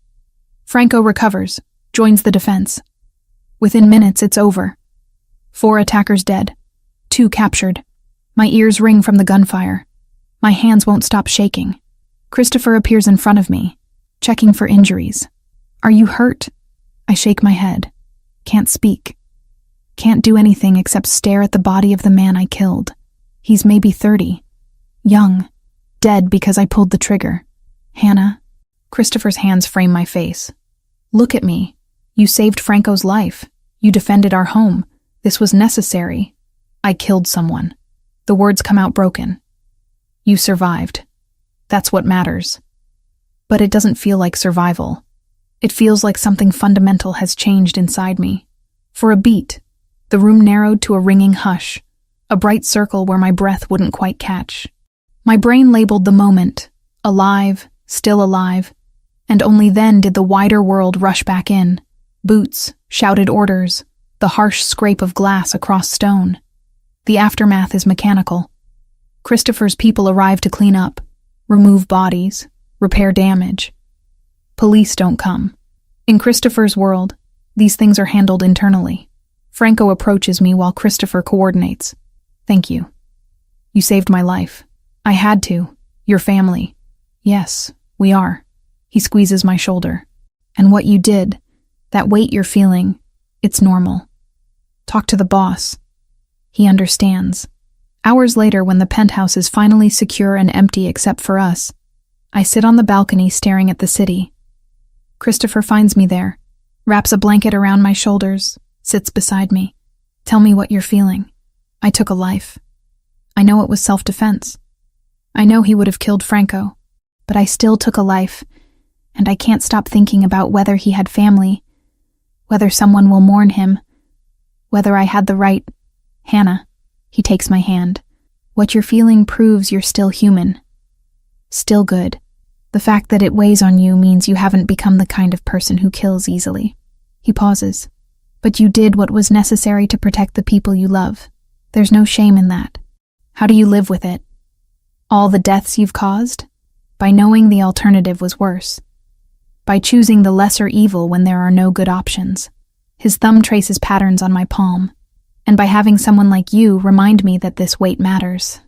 Franco recovers, joins the defense. Within minutes, it's over. 4 attackers dead. 2 captured. My ears ring from the gunfire. My hands won't stop shaking. Christopher appears in front of me, checking for injuries. Are you hurt? I shake my head. Can't speak. Can't do anything except stare at the body of the man I killed. He's maybe 30. Young. Dead because I pulled the trigger. Hannah. Christopher's hands frame my face. Look at me. You saved Franco's life. You defended our home. This was necessary. I killed someone. The words come out broken. You survived. That's what matters. But it doesn't feel like survival. It feels like something fundamental has changed inside me. For a beat, the room narrowed to a ringing hush, a bright circle where my breath wouldn't quite catch. My brain labeled the moment, alive, still alive, and only then did the wider world rush back in. Boots, shouted orders, the harsh scrape of glass across stone. The aftermath is mechanical. Christopher's people arrive to clean up, remove bodies, repair damage. Police don't come. In Christopher's world, these things are handled internally. Franco approaches me while Christopher coordinates. Thank you. You saved my life. I had to. Your family. Yes, we are. He squeezes my shoulder. And what you did, that weight you're feeling, it's normal. Talk to the boss. He understands. Hours later, when the penthouse is finally secure and empty except for us, I sit on the balcony staring at the city. Christopher finds me there, wraps a blanket around my shoulders, sits beside me. Tell me what you're feeling. I took a life. I know it was self-defense. I know he would have killed Franco, but I still took a life, and I can't stop thinking about whether he had family, whether someone will mourn him, whether I had the right. Hannah, he takes my hand. What you're feeling proves you're still human. Still good. The fact that it weighs on you means you haven't become the kind of person who kills easily. He pauses. But you did what was necessary to protect the people you love. There's no shame in that. How do you live with it? All the deaths you've caused? By knowing the alternative was worse. By choosing the lesser evil when there are no good options. His thumb traces patterns on my palm. And by having someone like you remind me that this weight matters.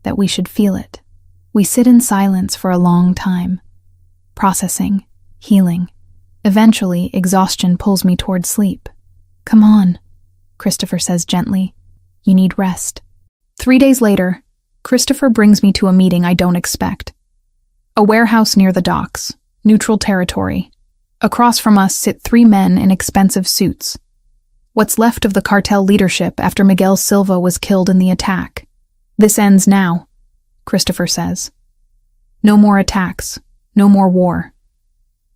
That we should feel it. We sit in silence for a long time. Processing. Healing. Eventually, exhaustion pulls me toward sleep. Come on, Christopher says gently. You need rest. 3 days later, Christopher brings me to a meeting I don't expect. A warehouse near the docks, neutral territory. Across from us sit 3 men in expensive suits. What's left of the cartel leadership after Miguel Silva was killed in the attack. This ends now, Christopher says. No more attacks, no more war.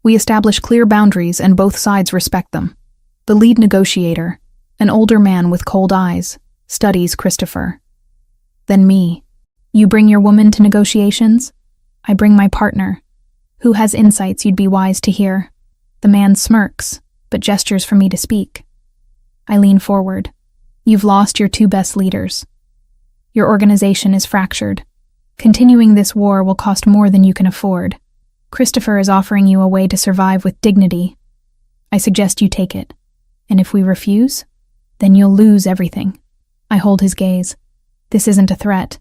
We establish clear boundaries and both sides respect them. The lead negotiator, an older man with cold eyes, studies Christopher. Then me. You bring your woman to negotiations? I bring my partner, who has insights you'd be wise to hear. The man smirks, but gestures for me to speak. I lean forward. You've lost your 2 best leaders. Your organization is fractured. Continuing this war will cost more than you can afford. Christopher is offering you a way to survive with dignity. I suggest you take it. And if we refuse, then you'll lose everything. I hold his gaze. This isn't a threat.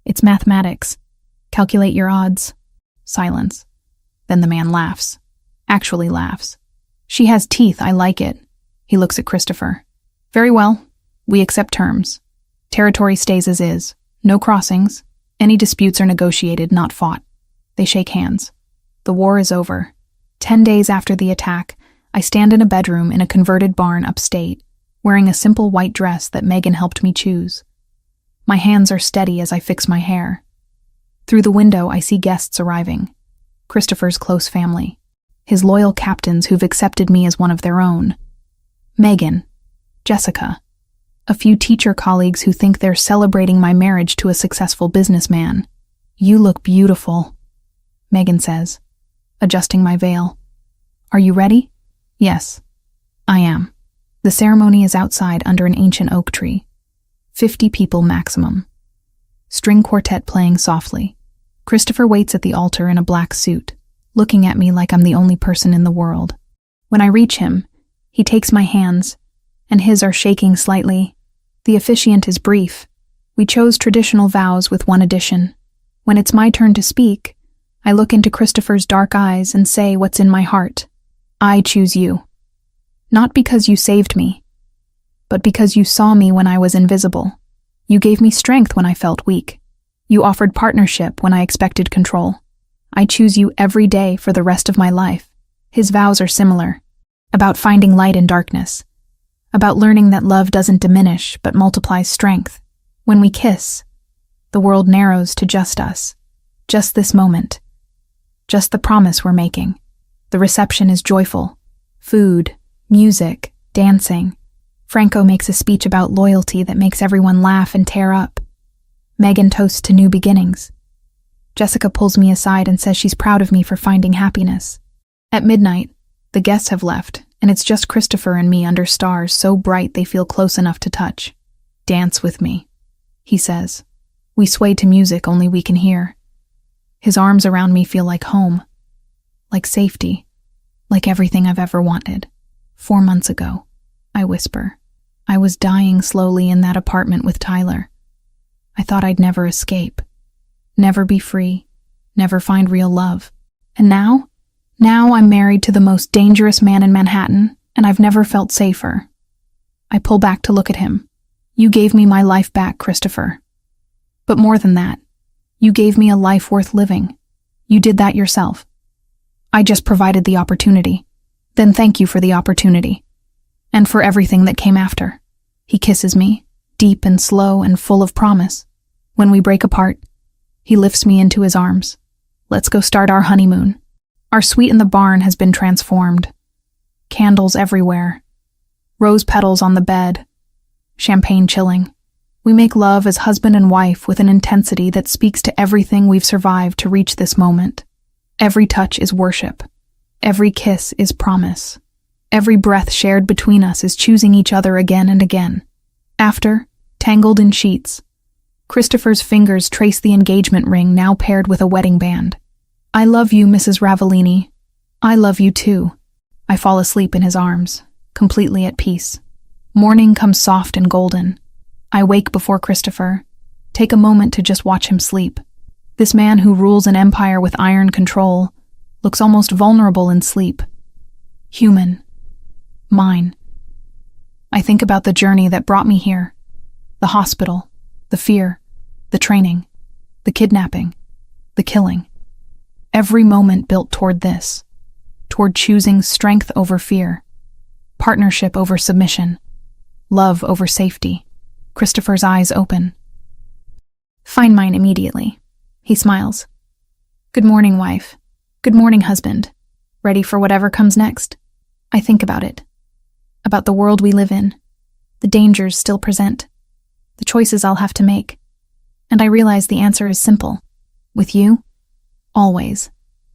It's mathematics. Calculate your odds. Silence. Then the man laughs. Actually laughs. She has teeth, I like it. He looks at Christopher. Very well. We accept terms. Territory stays as is. No crossings. Any disputes are negotiated, not fought. They shake hands. The war is over. 10 days after the attack, I stand in a bedroom in a converted barn upstate, wearing a simple white dress that Megan helped me choose. My hands are steady as I fix my hair. Through the window, I see guests arriving. Christopher's close family. His loyal captains who've accepted me as one of their own. Megan. Jessica. A few teacher colleagues who think they're celebrating my marriage to a successful businessman. You look beautiful, Megan says, adjusting my veil. Are you ready? Yes, I am. The ceremony is outside under an ancient oak tree. 50 people maximum. String quartet playing softly. Christopher waits at the altar in a black suit, looking at me like I'm the only person in the world. When I reach him, he takes my hands, and his are shaking slightly. The officiant is brief. We chose traditional vows with one addition. When it's my turn to speak, I look into Christopher's dark eyes and say what's in my heart. I choose you. Not because you saved me, but because you saw me when I was invisible. You gave me strength when I felt weak. You offered partnership when I expected control. I choose you every day for the rest of my life. His vows are similar, about finding light in darkness, about learning that love doesn't diminish but multiplies strength. When we kiss, the world narrows to just us, just this moment, just the promise we're making. The reception is joyful. Food, music, dancing. Franco makes a speech about loyalty that makes everyone laugh and tear up. Megan toasts to new beginnings. Jessica pulls me aside and says she's proud of me for finding happiness. At midnight, the guests have left, and it's just Christopher and me under stars so bright they feel close enough to touch. Dance with me, he says. We sway to music only we can hear. His arms around me feel like home, like safety, like everything I've ever wanted. 4 months ago, I whisper, I was dying slowly in that apartment with Tyler. I thought I'd never escape, never be free, never find real love. And now I'm married to the most dangerous man in Manhattan, and I've never felt safer. I pull back to look at him. You gave me my life back, Christopher. But more than that, you gave me a life worth living. You did that yourself. I just provided the opportunity. Then thank you for the opportunity. And for everything that came after. He kisses me, deep and slow and full of promise. When we break apart, he lifts me into his arms. Let's go start our honeymoon. Our suite in the barn has been transformed. Candles everywhere. Rose petals on the bed. Champagne chilling. We make love as husband and wife with an intensity that speaks to everything we've survived to reach this moment. Every touch is worship. Every kiss is promise. Every breath shared between us is choosing each other again and again. After, tangled in sheets, Christopher's fingers trace the engagement ring now paired with a wedding band. I love you, Mrs. Ravellini. I love you too. I fall asleep in his arms, completely at peace. Morning comes soft and golden. I wake before Christopher, take a moment to just watch him sleep. This man who rules an empire with iron control looks almost vulnerable in sleep. Human. Mine. I think about the journey that brought me here. The hospital, the fear, the training, the kidnapping, the killing. Every moment built toward this, toward choosing strength over fear, partnership over submission, love over safety. Christopher's eyes open. Find mine immediately. He smiles. Good morning, wife. Good morning, husband. Ready for whatever comes next? I think about it. About the world we live in. The dangers still present. The choices I'll have to make. And I realize the answer is simple. With you, always.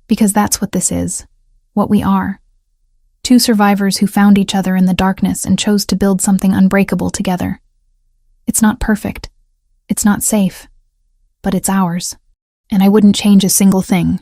Because that's what this is. What we are. Two survivors who found each other in the darkness and chose to build something unbreakable together. It's not perfect. It's not safe. But it's ours. And I wouldn't change a single thing.